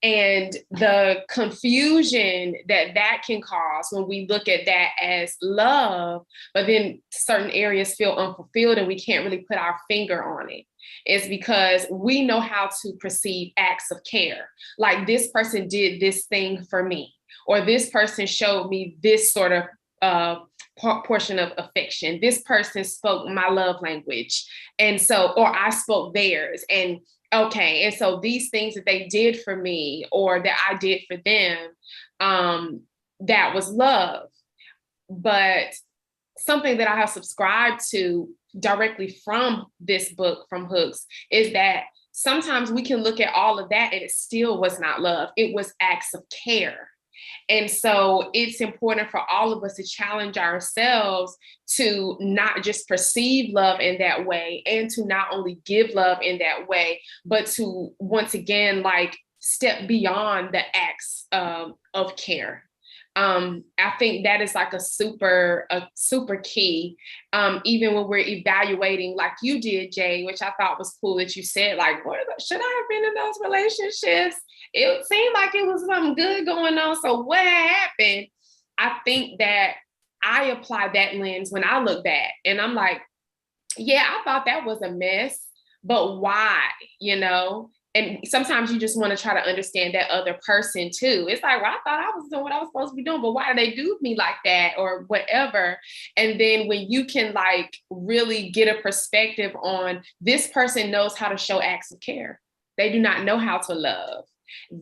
And the confusion that can cause when we look at that as love, but then certain areas feel unfulfilled and we can't really put our finger on it, is because we know how to perceive acts of care. Like, this person did this thing for me, or this person showed me this sort of portion of affection. This person spoke my love language. And so, or I spoke theirs. And okay, and so these things that they did for me or that I did for them, that was love. But something that I have subscribed to directly from this book, from Hooks, is that sometimes we can look at all of that and it still was not love. It was acts of care. And so it's important for all of us to challenge ourselves to not just perceive love in that way, and to not only give love in that way, but to once again, step beyond the acts of care. I think that is like a super key, even when we're evaluating, like you did, Jay, which I thought was cool that you said, should I have been in those relationships? It seemed like it was something good going on. So what happened? I think that I apply that lens when I look back and I'm like, yeah, I thought that was a mess, but why, And sometimes you just want to try to understand that other person too. It's like, well, I thought I was doing what I was supposed to be doing, but why do they do me like that or whatever? And then when you can really get a perspective on, this person knows how to show acts of care. They do not know how to love.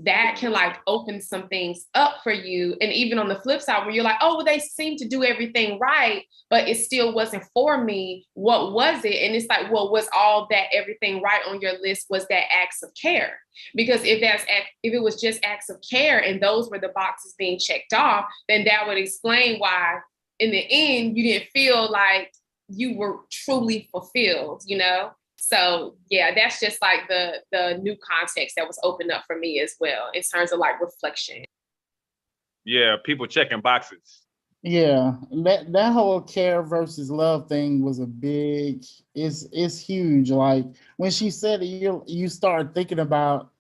That can open some things up for you. And even on the flip side, where you're like, oh, well, they seem to do everything right, but it still wasn't for me. What was it? And it's like, well, was all that everything right on your list? Was that acts of care? Because if it was just acts of care and those were the boxes being checked off, then that would explain why in the end, you didn't feel like you were truly fulfilled, you know? So yeah, that's just like the new context that was opened up for me as well in terms of like reflection. Yeah, people checking boxes. Yeah, that whole care versus love thing was a big, it's huge. Like when she said it, you start thinking about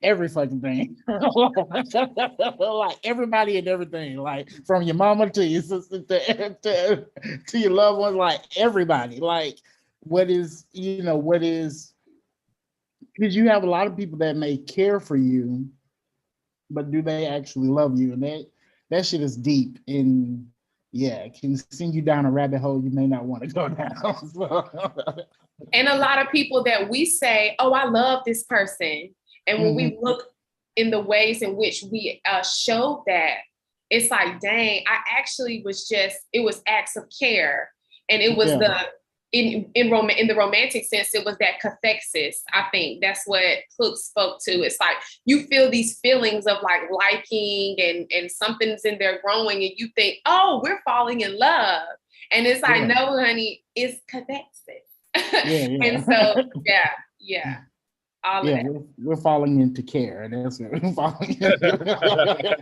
every fucking thing. Like everybody and everything, like from your mama to your sister to your loved ones, like everybody. Like what is, what is, because you have a lot of people that may care for you, but do they actually love you? And that shit is deep, and yeah, it can send you down a rabbit hole you may not want to go down. And a lot of people that we say, oh, I love this person. And when we look in the ways in which we showed that, it's like, dang, I actually was just, it was acts of care. And it was in the romantic sense, it was that cathexis. I think that's what Cook spoke to. It's like you feel these feelings of like liking and something's in there growing, and you think, oh, we're falling in love. And it's like, no, honey, it's cathexis. And so, yeah. All of that. We're falling into care. That's what we're falling into.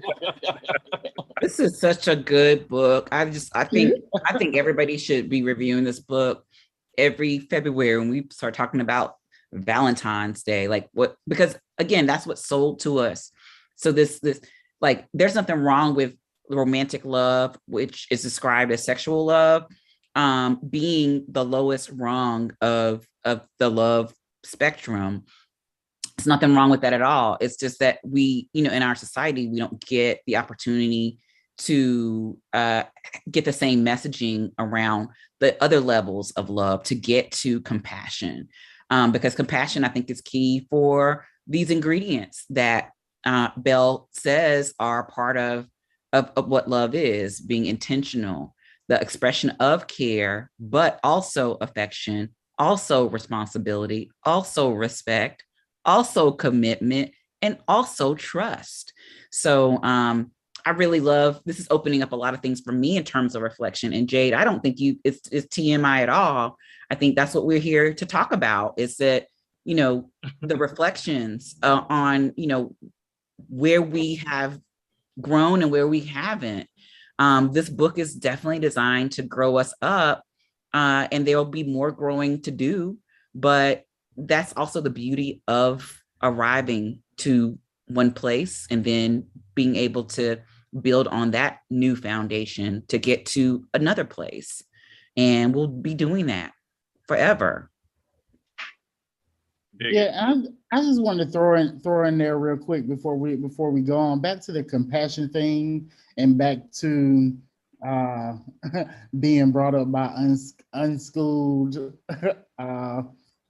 This is such a good book. I think everybody should be reviewing this book every February when we start talking about Valentine's Day. Like what, because again, that's what sold to us. So this like there's nothing wrong with romantic love, which is described as sexual love, being the lowest rung of the love spectrum. There's nothing wrong with that at all. It's just that we, in our society, we don't get the opportunity to get the same messaging around the other levels of love to get to compassion. Because compassion, I think, is key for these ingredients that Bell says are part of what love is: being intentional, the expression of care, but also affection, also responsibility, also respect, also commitment, and also trust. So I really love, this is opening up a lot of things for me in terms of reflection. And Jade, I don't think it's TMI at all. I think that's what we're here to talk about, is that, the reflections on, where we have grown and where we haven't. This book is definitely designed to grow us up, and there will be more growing to do, but that's also the beauty of arriving to one place and then being able to build on that new foundation to get to another place. And we'll be doing that forever. Yeah, I just wanted to throw in there real quick before we go on back to the compassion thing and back to being brought up by unschooled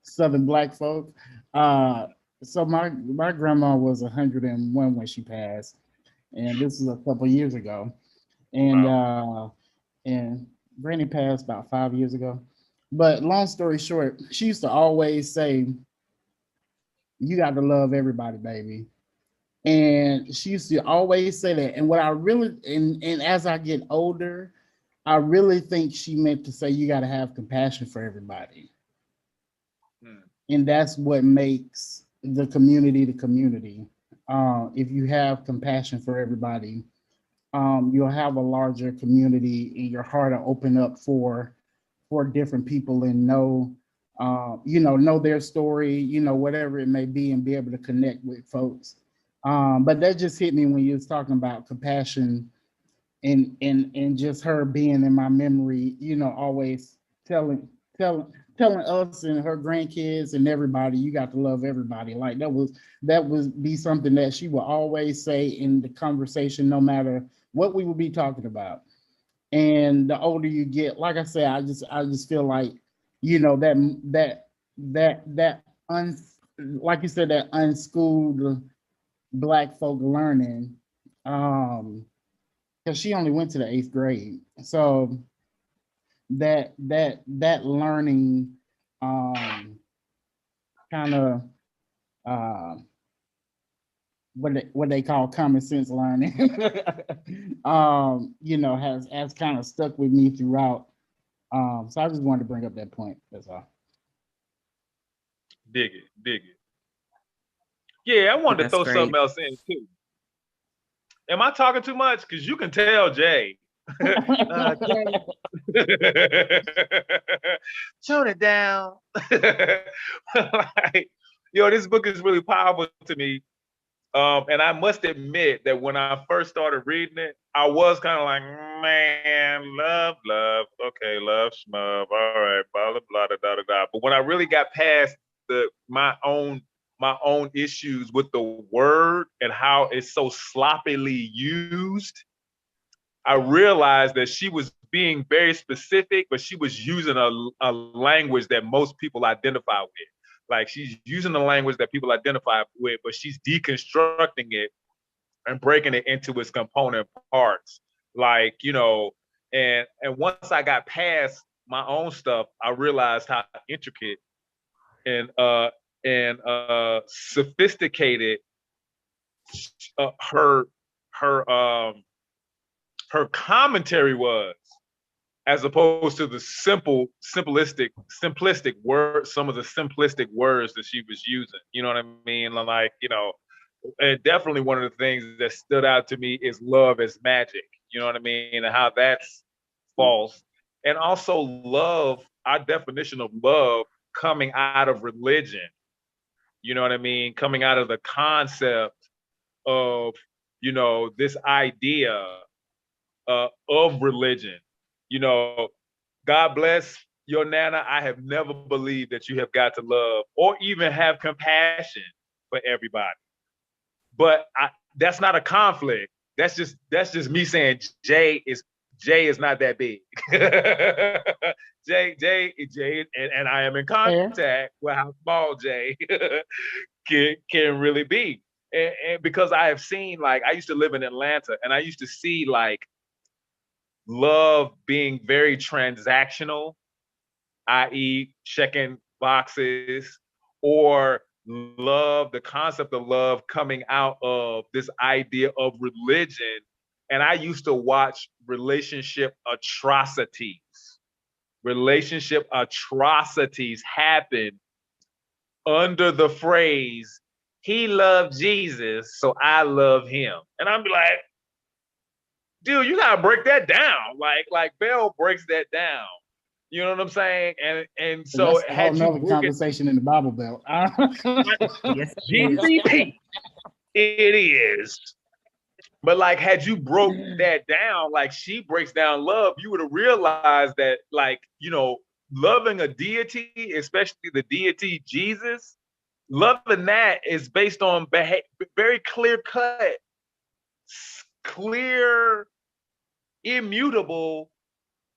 Southern Black folk. So my grandma was 101 when she passed, and this is a couple years ago, and and Granny passed about 5 years ago. But long story short, she used to always say, "You got to love everybody, baby." And she used to always say that. And what I really, and as I get older, I really think she meant to say you got to have compassion for everybody. And that's what makes the community the community. If you have compassion for everybody, you'll have a larger community, and your heart will open up for different people and know their story, whatever it may be, and be able to connect with folks. But that just hit me when you was talking about compassion and just her being in my memory, always telling us and her grandkids and everybody, you got to love everybody. Like that would be something that she will always say in the conversation, no matter what we would be talking about. And the older you get, like I said, I just feel like, like you said, that unschooled Black folk learning, because she only went to the 8th grade. So that learning kind of what they call common sense learning, you know, has kind of stuck with me throughout. So I just wanted to bring up that point. That's all. Dig it, dig it. Yeah, I wanted to That's throw great. something else in too. Am I talking too much? Because you can tell Jay. Jay. Tone it down. Like, yo, this book is really powerful to me. And I must admit that when I first started reading it, I was kind of like, man, love, okay, love, smub, all right, blah, blah, blah, da, da, da, da. But when I really got past my own issues with the word and how it's so sloppily used, I realized that she was being very specific, but she was using a language that most people identify with. Like she's using the language that people identify with, but she's deconstructing it and breaking it into its component parts. Like, you know, and once I got past my own stuff, I realized how intricate and sophisticated her her commentary was, as opposed to the simplistic words, some of the simplistic words that she was using. You know what I mean? Like, you know, and definitely one of the things that stood out to me is love as magic. You know what I mean? And how that's false. And also love, our definition of love coming out of religion. You know what I mean? Coming out of the concept of, you know, this idea of religion. You know, God bless your Nana. I have never believed that you have got to love or even have compassion for everybody. But that's not a conflict. That's just me saying Jay is not that big. Jay, and I am in contact with how small Jay can really be. And because I have seen, like, I used to live in Atlanta, and I used to see like love being very transactional, i.e., checking boxes, or love, the concept of love coming out of this idea of religion. And I used to watch relationship atrocities happen under the phrase, he loved Jesus, so I love him. And I'm like, dude, you gotta break that down. Like Bell breaks that down. You know what I'm saying? And so that's a whole nother conversation in the Bible Belt. Yes, GCP, it is. But like, had you broke that down, like she breaks down love, you would have realized that, like, you know, loving a deity, especially the deity Jesus, loving that is based on very clear cut, clear, immutable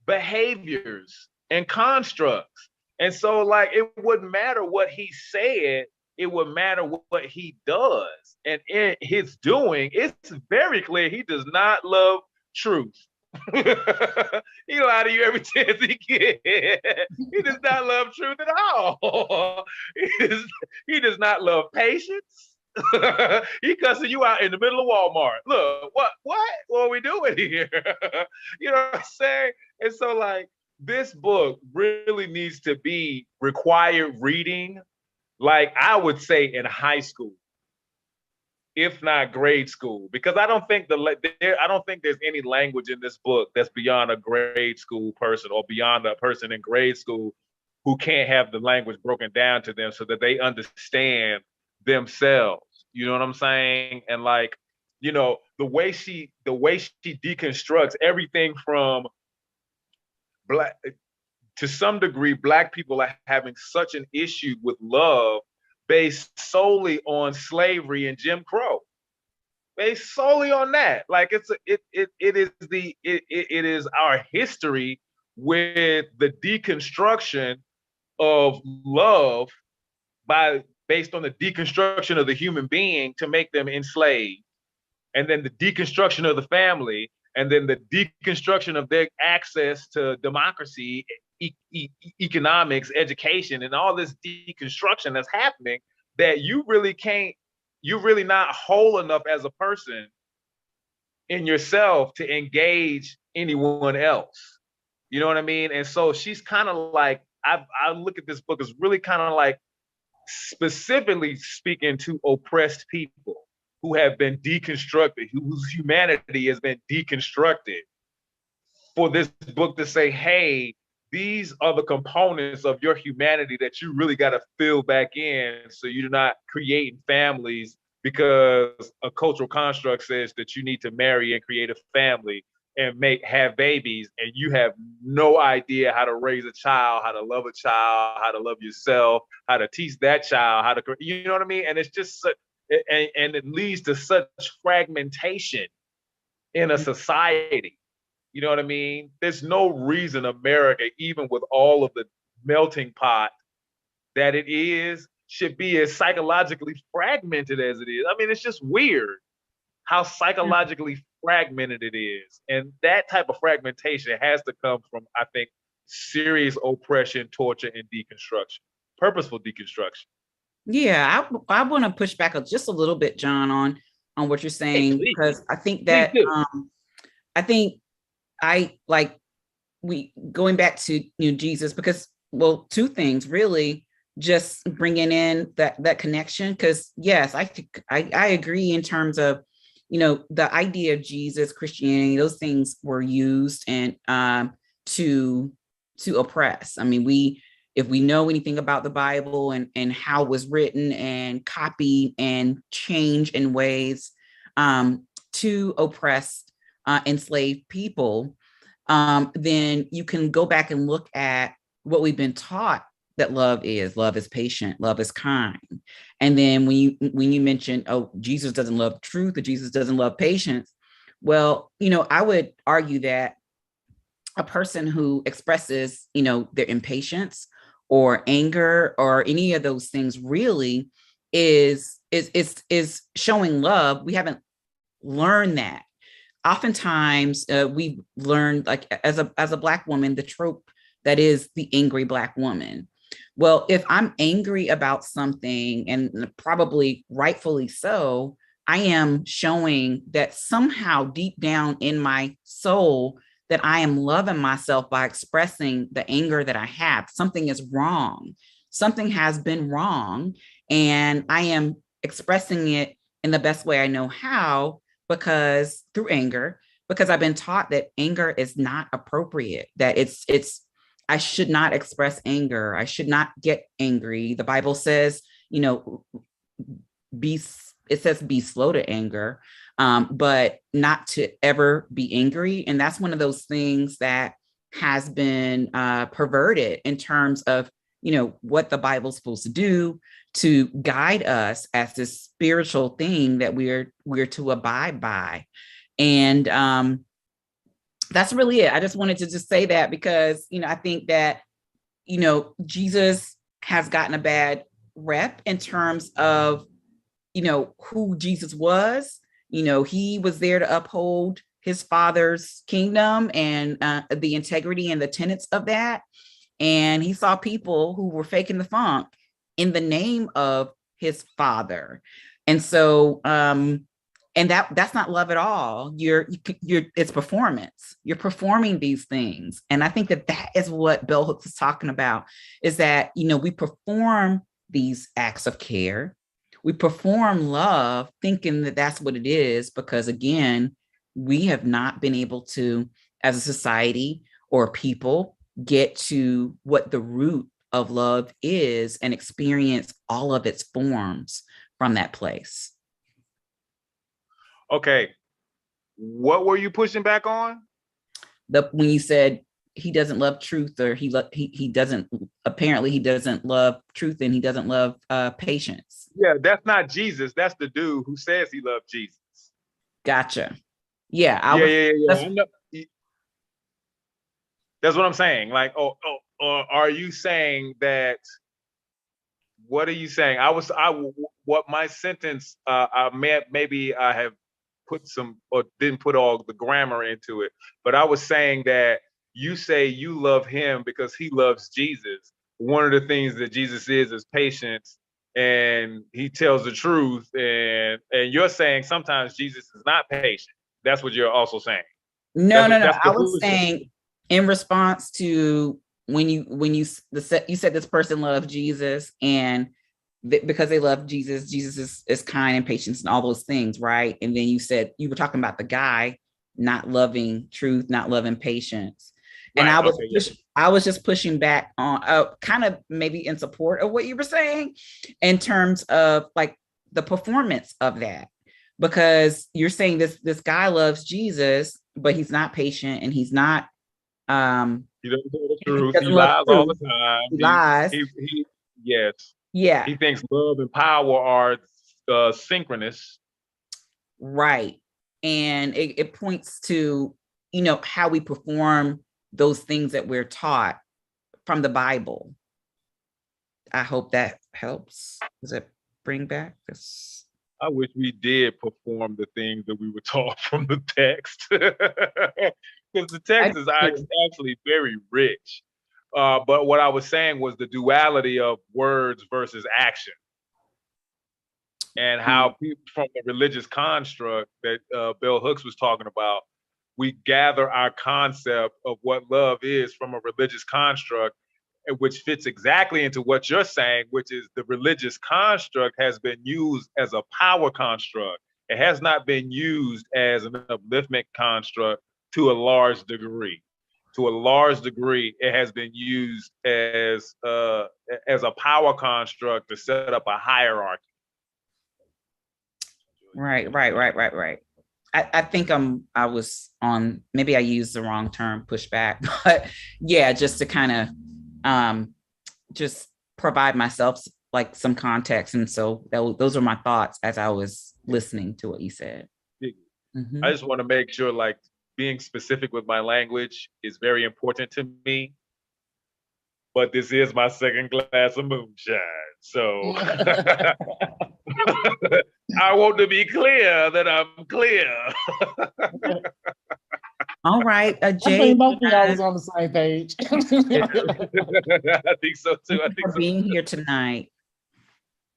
behaviors and constructs. And so, like, it wouldn't matter what he said, it would matter what he does. And in his doing, it's very clear he does not love truth. He lie to you every chance he gets. He does not love truth at all. He does not love patience. He cussing you out in the middle of Walmart. Look, what are we doing here? You know what I'm saying? And so, like, this book really needs to be required reading, like I would say in high school, if not grade school, because I don't think there's any language in this book that's beyond a grade school person or beyond a person in grade school who can't have the language broken down to them so that they understand themselves. You know what I'm saying? And, like, you know, the way she deconstructs everything from black, to some degree, black people are having such an issue with love based solely on slavery and Jim Crow. Based solely on that. Like, it is our history with the deconstruction of love based on the deconstruction of the human being to make them enslaved, and then the deconstruction of the family, and then the deconstruction of their access to democracy, economics, education, and all this deconstruction that's happening, that you really can't you're really not whole enough as a person in yourself to engage anyone else. You know what I mean? And so she's kind of like, I look at this book as really kind of like specifically speaking to oppressed people who have been deconstructed, whose humanity has been deconstructed, for this book to say, hey, these are the components of your humanity that you really got to fill back in, so you're not creating families because a cultural construct says that you need to marry and create a family and have babies, and you have no idea how to raise a child, how to love a child, how to love yourself, how to teach that child how to, you know what I mean? And it's just and it leads to such fragmentation in a society. You know what I mean? There's no reason America, even with all of the melting pot that it is, should be as psychologically fragmented as it is. I mean, it's just weird how psychologically fragmented it is. And that type of fragmentation has to come from, I think, serious oppression, torture, and deconstruction, purposeful deconstruction. Yeah, I want to push back just a little bit, John, on what you're saying, because I think that I think I like we going back to Jesus, because, well, two things really, just bringing in that connection, because yes, I agree in terms of the idea of Jesus, Christianity, those things were used and to oppress. I mean, if we know anything about the Bible and how it was written and copied and changed in ways to oppress enslaved people, then you can go back and look at what we've been taught that love is patient, love is kind. And then when you mention, oh, Jesus doesn't love truth, or Jesus doesn't love patience, well, I would argue that a person who expresses, their impatience or anger or any of those things really is showing love. We haven't learned that. Oftentimes we've learned, like as a Black woman, the trope that is the angry Black woman. Well, if I'm angry about something, and probably rightfully so, I am showing that somehow deep down in my soul that I am loving myself by expressing the anger that I have. Something is wrong. Something has been wrong. And I am expressing it in the best way I know how, because through anger, because I've been taught that anger is not appropriate, that I should not express anger. I should not get angry. The Bible says, be slow to anger, but not to ever be angry. And that's one of those things that has been perverted in terms of, what the Bible's supposed to do to guide us as this spiritual thing that we're to abide by. And that's really it. I just wanted to just say that because, I think that, Jesus has gotten a bad rep in terms of, who Jesus was. He was there to uphold his Father's kingdom and the integrity and the tenets of that. And he saw people who were faking the funk in the name of his Father. And so, and that's not love at all. It's performance. You're performing these things. And I think that is what Bell Hooks is talking about, is that, we perform these acts of care. We perform love thinking that that's what it is, because again, we have not been able to, as a society or people, get to what the root of love is and experience all of its forms from that place. Okay. What were you pushing back on? When you said he doesn't love truth, or he doesn't love truth, and he doesn't love patience. Yeah, that's not Jesus. That's the dude who says he loved Jesus. Gotcha. Yeah. That's what I'm saying. Like, or are you saying that? What are you saying? What my sentence? Maybe I have put some, or didn't put all the grammar into it, but I was saying that you say you love him because he loves Jesus. One of the things that Jesus is patience and he tells the truth, and you're saying sometimes Jesus is not patient. That's what you're also saying. No. That's I the was saying in response to when you said this person loved Jesus, and because they love Jesus, Jesus is kind and patient and all those things, right? And then you said you were talking about the guy not loving truth, not loving patience. And right, I was just pushing back on kind of maybe in support of what you were saying in terms of like the performance of that, because you're saying this guy loves Jesus, but he's not patient and he's not he doesn't tell the truth. he He lies lies all the time. He lies. Yes. Yeah. He thinks love and power are synchronous. Right. And it points to, how we perform those things that we're taught from the Bible. I hope that helps. Does it bring back this? I wish we did perform the things that we were taught from the text. Because the text is actually very rich. But what I was saying was the duality of words versus action. And how people from the religious construct that Bell Hooks was talking about, we gather our concept of what love is from a religious construct, which fits exactly into what you're saying, which is the religious construct has been used as a power construct. It has not been used as an upliftment construct to a large degree. To a large degree, it has been used as a power construct to set up a hierarchy. Right. I think I was on, maybe I used the wrong term, pushback, but yeah, just to kind of just provide myself like some context. And so those are my thoughts as I was listening to what you said. Mm-hmm. I just want to make sure like being specific with my language is very important to me. But this is my second glass of moonshine. So I want to be clear that I'm clear. All right, Jay. I think both of y'all was on the same page. I think so too. I think for being here tonight.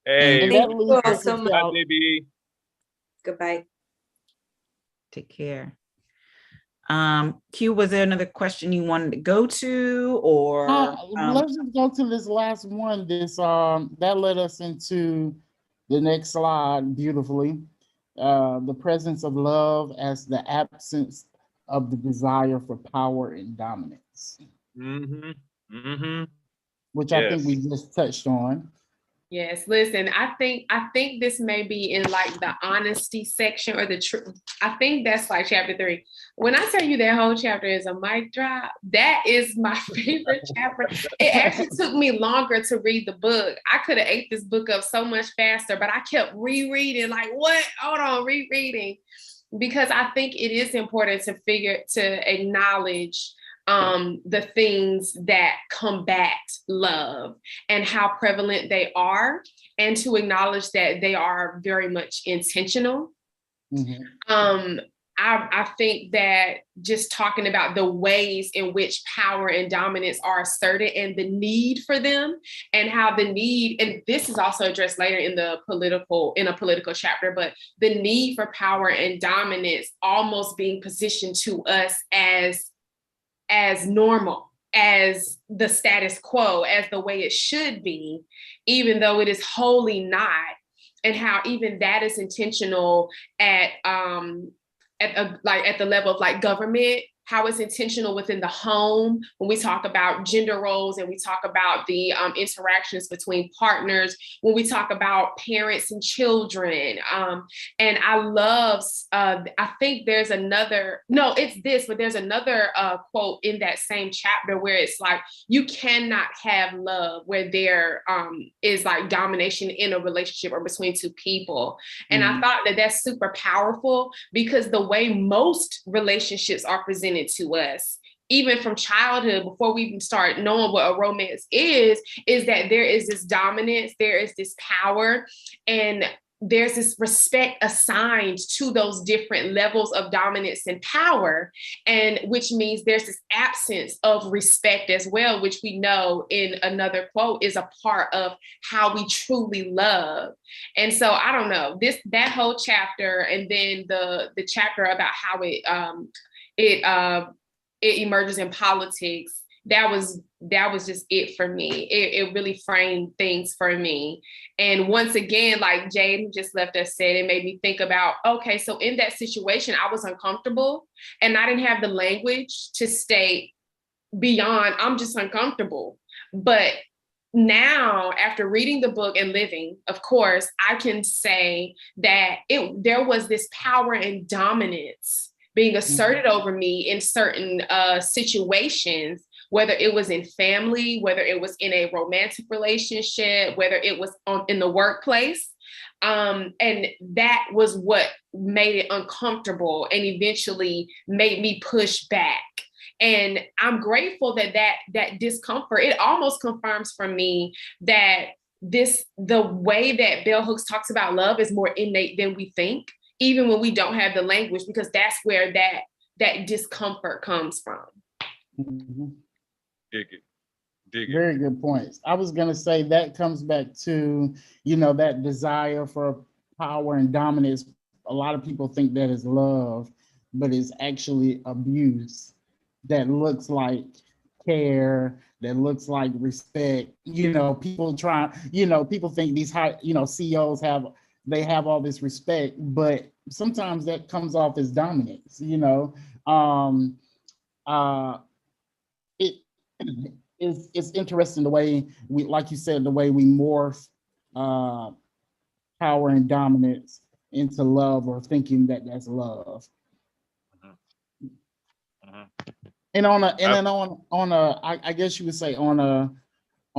Hey, thank you all so much. Goodbye. Take care. Q, was there another question you wanted to go to, or let's just go to this last one. This that led us into the next slide beautifully. The presence of love as the absence of the desire for power and dominance. Mm-hmm. Mm-hmm. Which I think we just touched on. Yes, listen, I think this may be in like the honesty section or the truth. I think that's like chapter 3. When I tell you that whole chapter is a mic drop, that is my favorite chapter. It actually took me longer to read the book. I could have ate this book up so much faster, but I kept rereading, like, what? Hold on, rereading. Because I think it is important to acknowledge the things that combat love and how prevalent they are, and to acknowledge that they are very much intentional. Mm-hmm. I think that just talking about the ways in which power and dominance are asserted and the need for them, and how the need, and this is also addressed later in a political chapter, but the need for power and dominance almost being positioned to us as normal, as the status quo, as the way it should be, even though it is wholly not, and how even that is intentional at the level of like government, how it's intentional within the home when we talk about gender roles and we talk about the interactions between partners, when we talk about parents and children. And I love, I think there's another, no, it's this, but there's another quote in that same chapter where it's like, you cannot have love where there is like domination in a relationship or between two people. And I thought that that's super powerful, because the way most relationships are presented to us, even from childhood, before we even start knowing what a romance is that there is this dominance, there is this power, and there's this respect assigned to those different levels of dominance and power, and which means there's this absence of respect as well, which we know in another quote is a part of how we truly love. And so I don't know, that whole chapter, and then the chapter about how it emerges in politics, that was just it for me. It really framed things for me. And once again, like Jade, who just left us, said, it made me think about, okay, so in that situation, I was uncomfortable and I didn't have the language to state beyond, I'm just uncomfortable. But now, after reading the book and living, of course, I can say that there was this power and dominance being asserted over me in certain situations, whether it was in family, whether it was in a romantic relationship, whether it was in the workplace. And that was what made it uncomfortable and eventually made me push back. And I'm grateful that discomfort, it almost confirms for me that the way that Bell Hooks talks about love is more innate than we think, even when we don't have the language, because that's where that discomfort comes from. Mm-hmm. Dig it. Very good points. I was going to say that comes back to, that desire for power and dominance. A lot of people think that is love, but it's actually abuse that looks like care, that looks like respect. People think these high, CEOs have all this respect, but sometimes that comes off as dominance. It's interesting the way we, like you said, the way we morph power and dominance into love, or thinking that that's love. And I guess you would say on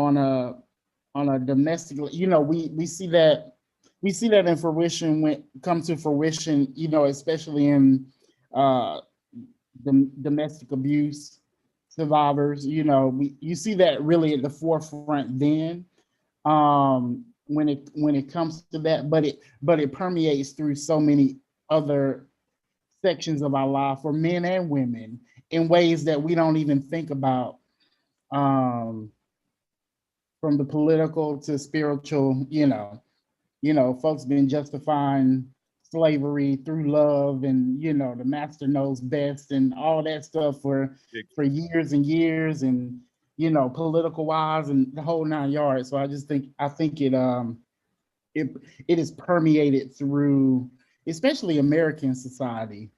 a domestic, we see that in fruition when it comes to fruition, especially in domestic abuse survivors. You see that really at the forefront then, when it comes to that, but it permeates through so many other sections of our life for men and women in ways that we don't even think about, from the political to spiritual. Folks been justifying slavery through love, and the master knows best and all that stuff for years and years, and political wise and the whole 9 yards. So I think it is permeated through, especially American society.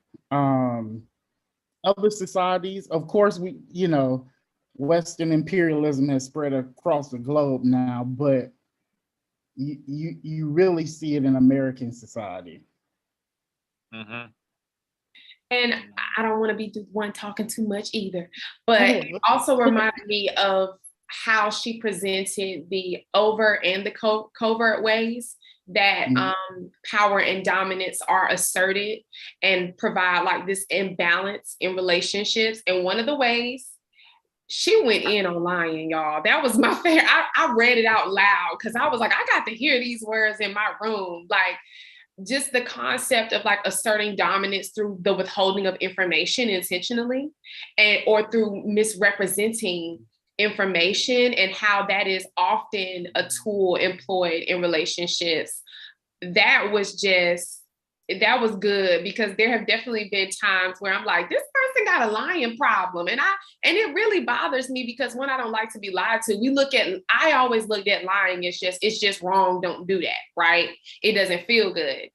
Other societies, of course, Western imperialism has spread across the globe now, but you really see it in American society. Mm-hmm. And I don't want to be the one talking too much either, but it also reminded me of how she presented the overt and the covert ways that power and dominance are asserted and provide like this imbalance in relationships. And one of the ways, she went in on lying, y'all. That was my favorite. I read it out loud because I was like, I got to hear these words in my room. Like, just the concept of like asserting dominance through the withholding of information intentionally, or through misrepresenting information, and how that is often a tool employed in relationships. That was good, because there have definitely been times where I'm like, this person got a lying problem. And it really bothers me, because when I don't like to be lied to, I always looked at lying as it's just wrong. Don't do that. Right. It doesn't feel good.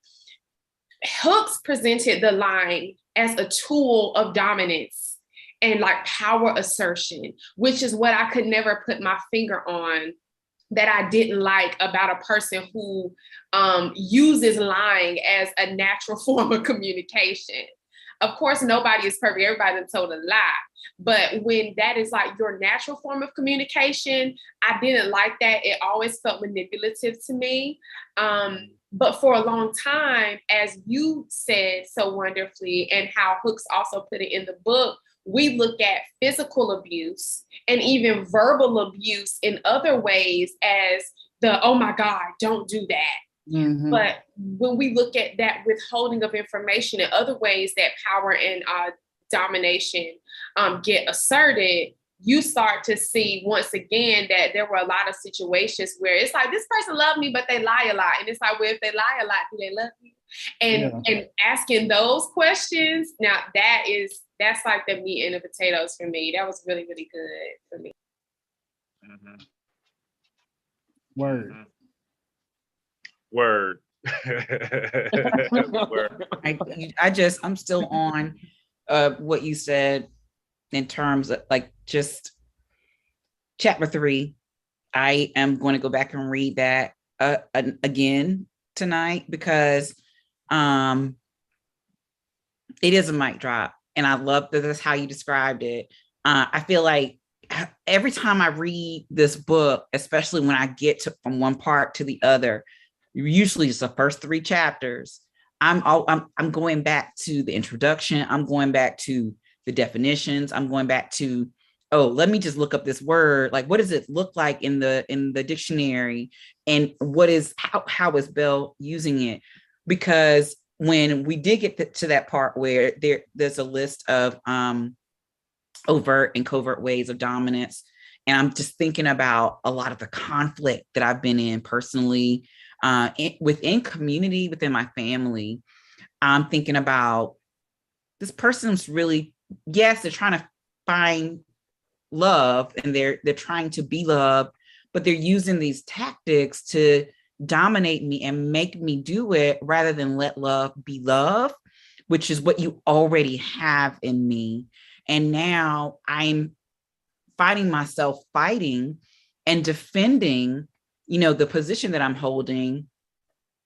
Hooks presented the lying as a tool of dominance and like power assertion, which is what I could never put my finger on that I didn't like about a person who uses lying as a natural form of communication. Of course, nobody is perfect. Everybody's told a lie. But when that is like your natural form of communication, I didn't like that. It always felt manipulative to me. But for a long time, as you said so wonderfully, and how Hooks also put it in the book, we look at physical abuse and even verbal abuse in other ways as oh my God, don't do that. Mhm. But when we look at that withholding of information and other ways that power and domination get asserted, you start to see once again that there were a lot of situations where it's like, this person loved me, but they lie a lot. And it's like, well, if they lie a lot, do they love you? And asking those questions, now that's like the meat and the potatoes for me. That was really, really good for me. Mhm. Word. Mhm. Word. Word. I'm still on what you said in terms of like just chapter 3. I am going to go back and read that again tonight because it is a mic drop, and I love that that's how you described it. I feel like every time I read this book, especially when I get to from one part to the other, usually it's the first 3 chapters. I'm going back to the introduction. I'm going back to the definitions. I'm going back to, oh, let me just look up this word. Like, what does it look like in the dictionary, and what is how is Bell using it? Because when we did get to that part where there's a list of overt and covert ways of dominance, and I'm just thinking about a lot of the conflict that I've been in personally, within community, within my family. I'm thinking about this person's really, yes, they're trying to find love and they're trying to be loved, but they're using these tactics to dominate me and make me do it rather than let love be love, which is what you already have in me. And now I'm finding myself fighting and defending, the position that I'm holding,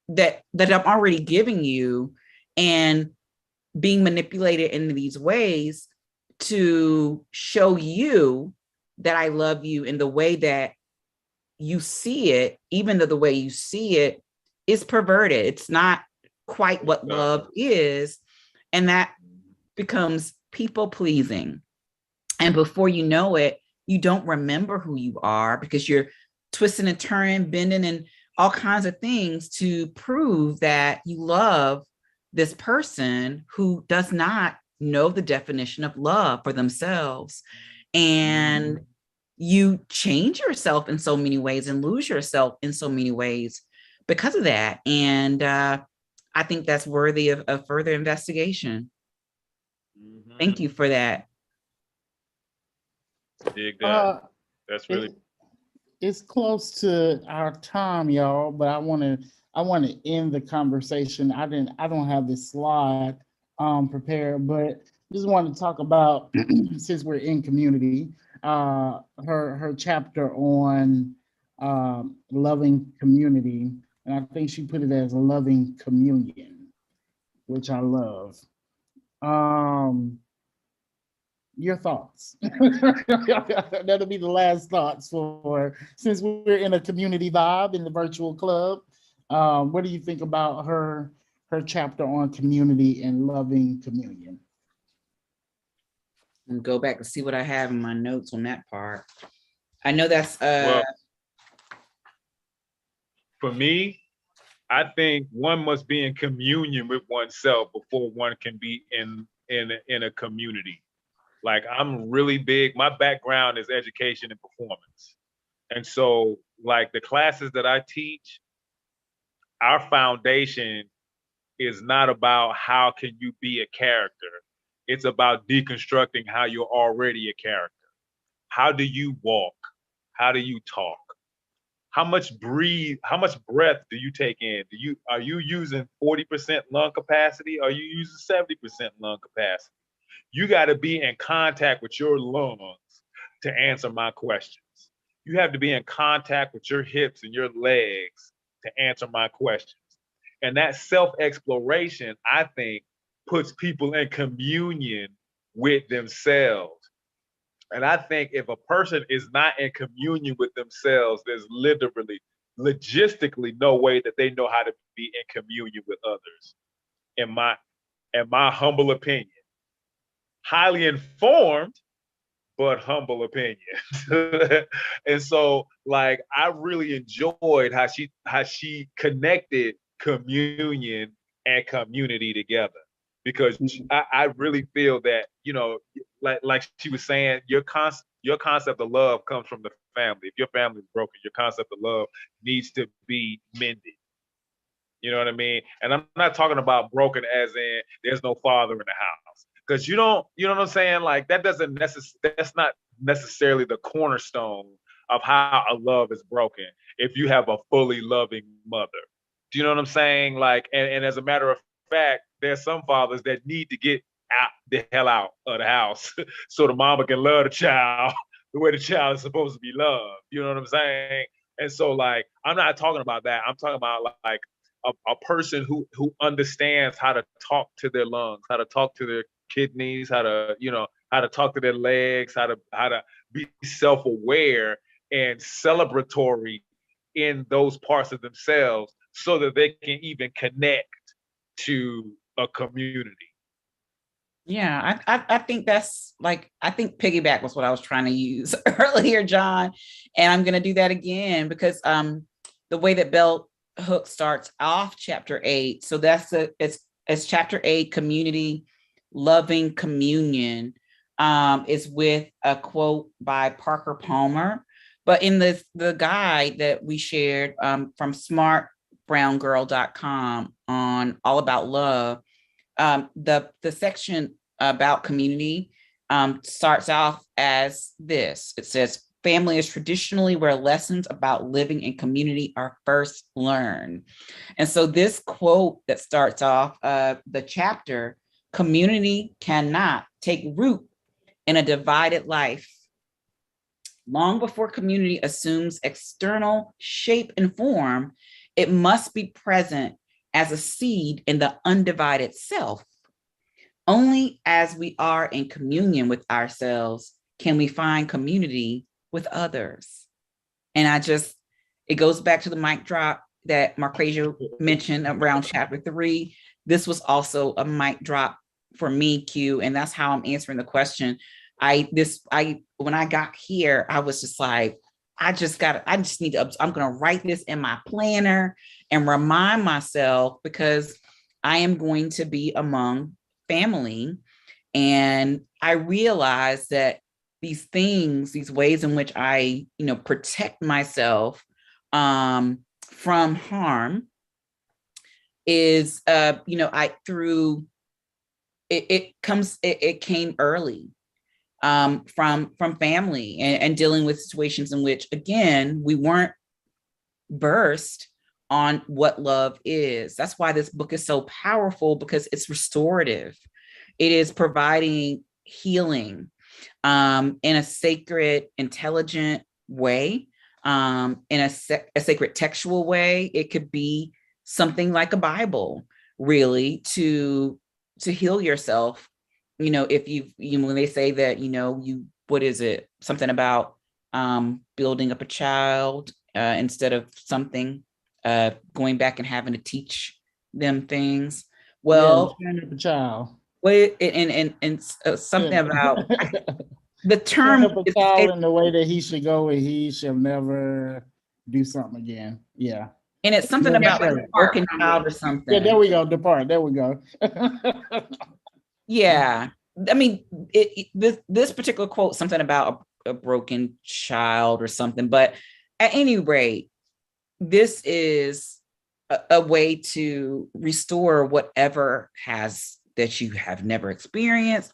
that I'm already giving you, and being manipulated in these ways to show you that I love you in the way that you see it, even though the way you see it is perverted. It's not quite what love is. And that becomes people pleasing. And before you know it, you don't remember who you are because you're twisting and turning, bending, and all kinds of things to prove that you love this person who does not know the definition of love for themselves. And you change yourself in so many ways and lose yourself in so many ways because of that. And I think that's worthy of further investigation. Thank you for that. Dig that. That's really. It's close to our time, y'all, but I want to end the conversation. I don't have this slide prepared, but just want to talk about since we're in community, her chapter on loving community, and I think she put it as loving communion, which I love. Your thoughts. That'll be the last thoughts for, since we're in a community vibe in the virtual club. What do you think about her chapter on community and loving communion? And go back to see what I have in my notes on that part. I know that's well, for me, I think one must be in communion with oneself before one can be in a community. Like, I'm really big. My background is education and performance. And so, like, the classes that I teach, our foundation is not about how can you be a character. It's about deconstructing how you're already a character. How do you walk? How do you talk? How much breath do you take in? Are you using 40% lung capacity? Are you using 70% lung capacity? You got to be in contact with your lungs to answer my questions. You have to be in contact with your hips and your legs to answer my questions. And that self-exploration, I think, puts people in communion with themselves. And I think if a person is not in communion with themselves, there's literally, logistically, no way that they know how to be in communion with others. In my humble opinion. Highly informed, but humble opinion. And so like I really enjoyed how she connected communion and community together. Because I really feel that, you know, like she was saying, your concept of love comes from the family. If your family is broken, your concept of love needs to be mended. You know what I mean? And I'm not talking about broken as in there's no father in the house. Because you don't, you know what I'm saying? Like that's not necessarily the cornerstone of how a love is broken if you have a fully loving mother. Do you know what I'm saying? Like, and as a matter of fact, there's some fathers that need to get out the hell out of the house so the mama can love the child the way the child is supposed to be loved. You know what I'm saying? And so like I'm not talking about that. I'm talking about like a person who understands how to talk to their lungs, how to talk to their kidneys, how to, you know, how to talk to their legs, how to be self-aware and celebratory in those parts of themselves so that they can even connect to a community. Yeah, I think that's like, I think piggyback was what I was trying to use earlier, John. And I'm gonna do that again because the way that Bell Hook starts off chapter 8. So it's chapter 8, community, loving communion, is with a quote by Parker Palmer. But in the guide that we shared from smartbrowngirl.com on All About Love, the section about community starts off as this. It says, family is traditionally where lessons about living in community are first learned. And so this quote that starts off the chapter, community cannot take root in a divided life. Long before community assumes external shape and form, it must be present as a seed in the undivided self. Only as we are in communion with ourselves can we find community with others. And it goes back to the mic drop that Marquasia mentioned around chapter 3. This was also a mic drop for me, Q, and that's how I'm answering the question. When I got here, I was just like, I'm gonna write this in my planner and remind myself, because I am going to be among family. And I realized that these things, these ways in which I, protect myself from harm is, it came early from family and dealing with situations in which, again, we weren't versed on what love is. That's why this book is so powerful, because it's restorative. It is providing healing in a sacred, intelligent way, in a sacred textual way. It could be something like a Bible, really, to heal yourself. If when they say that, what is it? Something about building up a child instead of something, going back and having to teach them things. Well, yeah, the child. Wait, and something about the term a child in the way that he should go, and he shall never do something again. Yeah. And it's something about like a broken child or something. Yeah, there we go. Depart. There we go. Yeah. I mean, this particular quote, something about a broken child or something. But at any rate, this is a way to restore whatever that you have never experienced,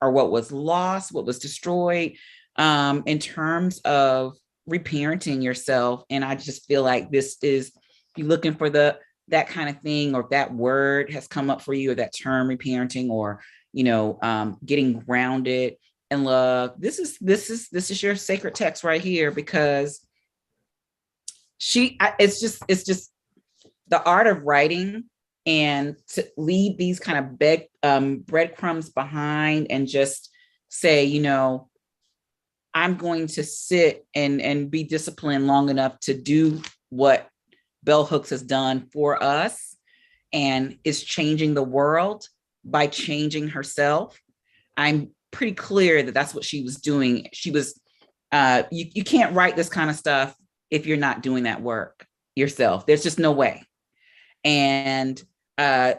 or what was lost, what was destroyed, in terms of reparenting yourself. And I just feel like this is, if you're looking for that kind of thing, or if that word has come up for you, or that term reparenting, or getting grounded in love, this is your sacred text right here, because it's just the art of writing, and to leave these kind of breadcrumbs behind, and just say, I'm going to sit and be disciplined long enough to do what Bell Hooks has done for us, and is changing the world by changing herself. I'm pretty clear that that's what she was doing. She was, you can't write this kind of stuff if you're not doing that work yourself. There's just no way. And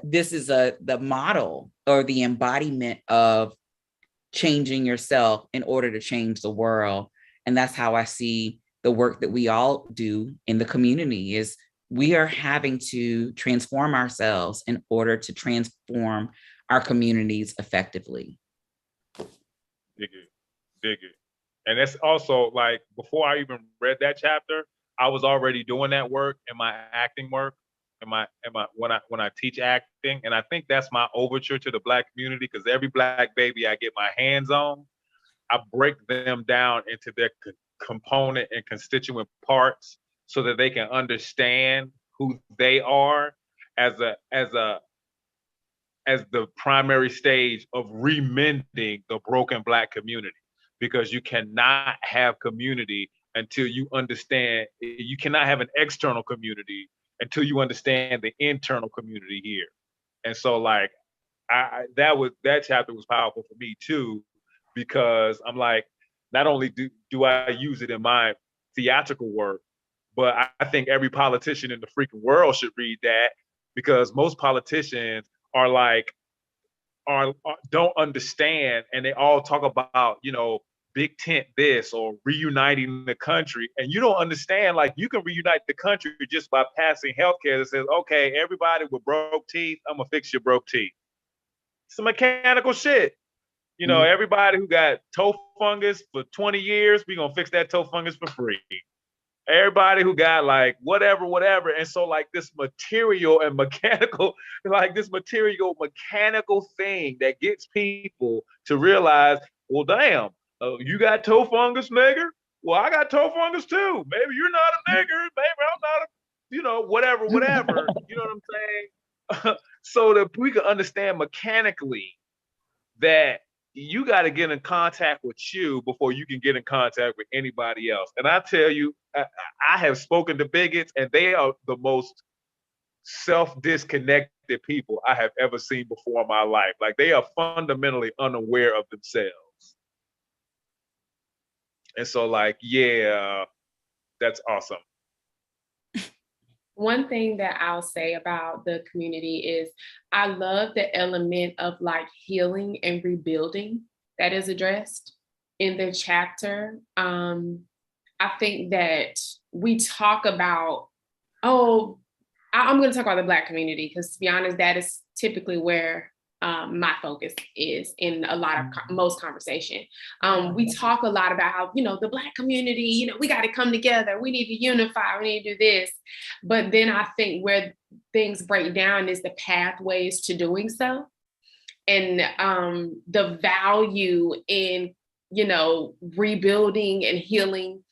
this is the model or the embodiment of changing yourself in order to change the world. And that's how I see the work that we all do in the community is we are having to transform ourselves in order to transform our communities effectively. Dig it. And that's also like, before I even read that chapter, I was already doing that work in my acting work, when I teach acting. And I think that's my overture to the Black community, because every Black baby I get my hands on, I break them down into their component and constituent parts so that they can understand who they are as the primary stage of remending the broken Black community. Because you cannot have community until you understand, you cannot have an external community until you understand the internal community here. And so like, that chapter was powerful for me too, because I'm like, not only do I use it in my theatrical work, but I think every politician in the freaking world should read that, because most politicians are like, don't understand, and they all talk about, big tent this or reuniting the country, and you don't understand, like, you can reunite the country just by passing healthcare that says, okay, everybody with broke teeth, I'm gonna fix your broke teeth. It's mechanical shit. Everybody who got toe fungus for 20 years, we gonna fix that toe fungus for free. Everybody who got like whatever. And so like this material and mechanical, mechanical thing that gets people to realize, well, damn, you got toe fungus, nigger? Well, I got toe fungus too. Maybe you're not a nigger. Maybe I'm not whatever. You know what I'm saying? So that we can understand mechanically that you got to get in contact with you before you can get in contact with anybody else. And I tell you, I have spoken to bigots, and they are the most self-disconnected people I have ever seen before in my life. Like, they are fundamentally unaware of themselves. And so like, yeah, that's awesome. One thing that I'll say about the community is I love the element of like healing and rebuilding that is addressed in the chapter. I think that we talk about, I'm going to talk about the Black community, because to be honest, that is typically where my focus is in a lot of most conversation. We talk a lot about how, the Black community, we got to come together. We need to unify. We need to do this. But then I think where things break down is the pathways to doing so. And the value in, rebuilding and healing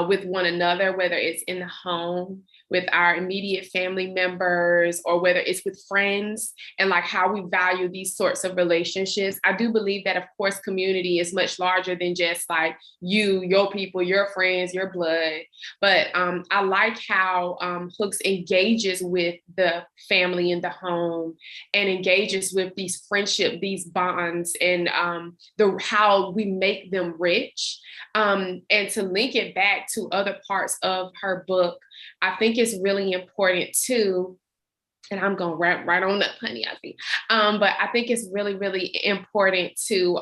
with one another, whether it's in the home, with our immediate family members, or whether it's with friends, and like how we value these sorts of relationships. I do believe that, of course, community is much larger than just like you, your people, your friends, your blood. But I like how Hooks engages with the family in the home and engages with these friendship, these bonds, and how we make them rich. And to link it back to other parts of her book, I think it's really important too, and I'm gonna wrap right on up, honey, I see. But I think it's really, really important to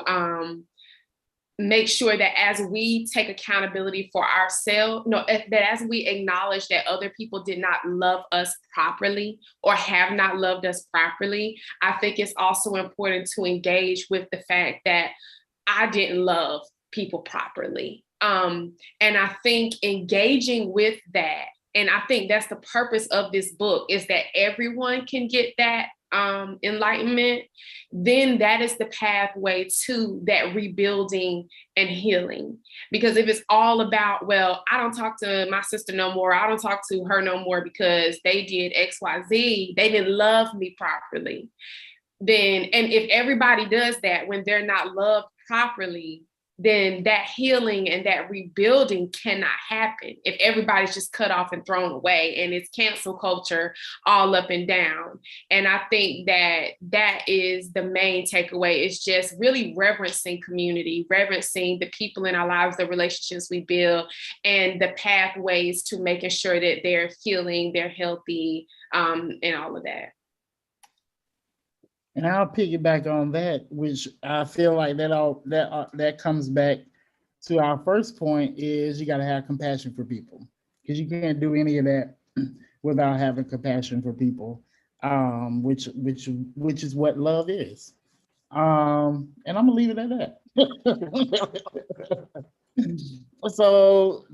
make sure that as we take accountability for ourselves, that as we acknowledge that other people did not love us properly or have not loved us properly, I think it's also important to engage with the fact that I didn't love people properly. And I think engaging with that, and I think that's the purpose of this book, is that everyone can get that enlightenment. Then that is the pathway to that rebuilding and healing. Because if it's all about, well, I don't talk to my sister no more, I don't talk to her no more because they did XYZ, they didn't love me properly. Then, and if everybody does that when they're not loved properly, then that healing and that rebuilding cannot happen if everybody's just cut off and thrown away and it's cancel culture all up and down. And I think that that is the main takeaway. It's just really reverencing community, reverencing the people in our lives, the relationships we build, and the pathways to making sure that they're healing, they're healthy, and all of that. And I'll piggyback on that, which I feel like that comes back to our first point is you got to have compassion for people, because you can't do any of that without having compassion for people, which is what love is. And I'm gonna leave it at that. So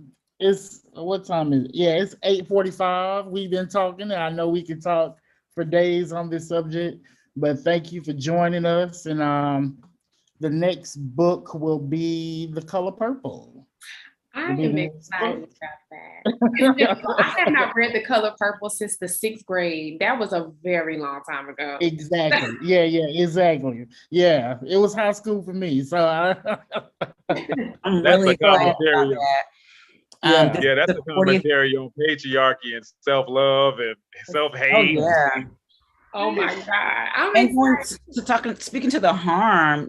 it's what time is it? Yeah, it's 8:45. We've been talking, and I know we can talk for days on this subject. But thank you for joining us. And the next book will be The Color Purple. I am excited about that. I have not read The Color Purple since the 6th grade. That was a very long time ago. Exactly. Yeah, exactly. Yeah, it was high school for me. So I'm That's really a excited commentary. about that. Yeah. That's the a 40th commentary on patriarchy and self-love and self-hate. Oh yeah. Oh my God. I'm And going excited. speaking to the harm,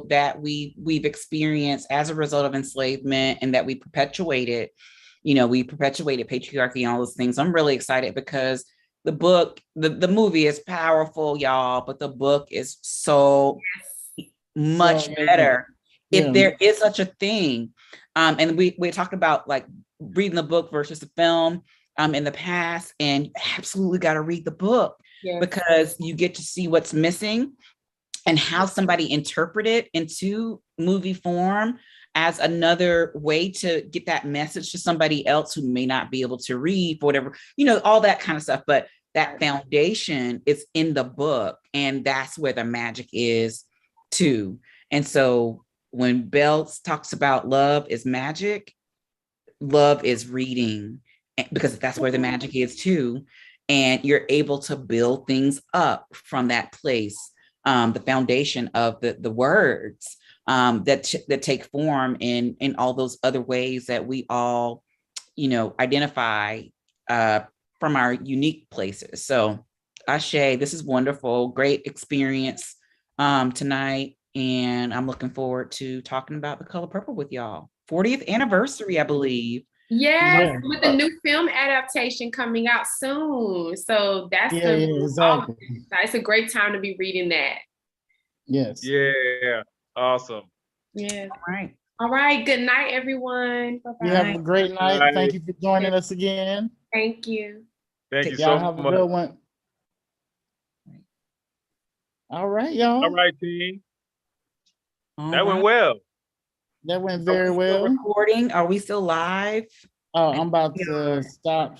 that we've experienced as a result of enslavement, and that we perpetuated patriarchy and all those things. I'm really excited because the book, the movie is powerful, y'all, but the book is so much better. Yeah. If there is such a thing. And we talked about like reading the book versus the film in the past, and you absolutely got to read the book. Yes. Because you get to see what's missing and how somebody interpreted into movie form as another way to get that message to somebody else who may not be able to read for whatever, all that kind of stuff. But that foundation is in the book, and that's where the magic is too. And so when Belle talks about love is magic, love is reading, because that's where the magic is too. And you're able to build things up from that place, the foundation of the words that take form in all those other ways that we all, identify from our unique places. So, Ashe, this is wonderful, great experience tonight, and I'm looking forward to talking about The Color Purple with y'all. 40th anniversary, I believe. Yes, with the new film adaptation coming out soon. So that's exactly. It's a great time to be reading that. Yes. Yeah. Awesome. Yeah. All right. Good night, everyone. Bye-bye. You have a great night. Bye. Thank you for joining us again. Thank you. Thank you so much. Have a good one. All right, y'all. All right, team. That went well. That went very well. Recording? Are we still live? Oh, I'm about to stop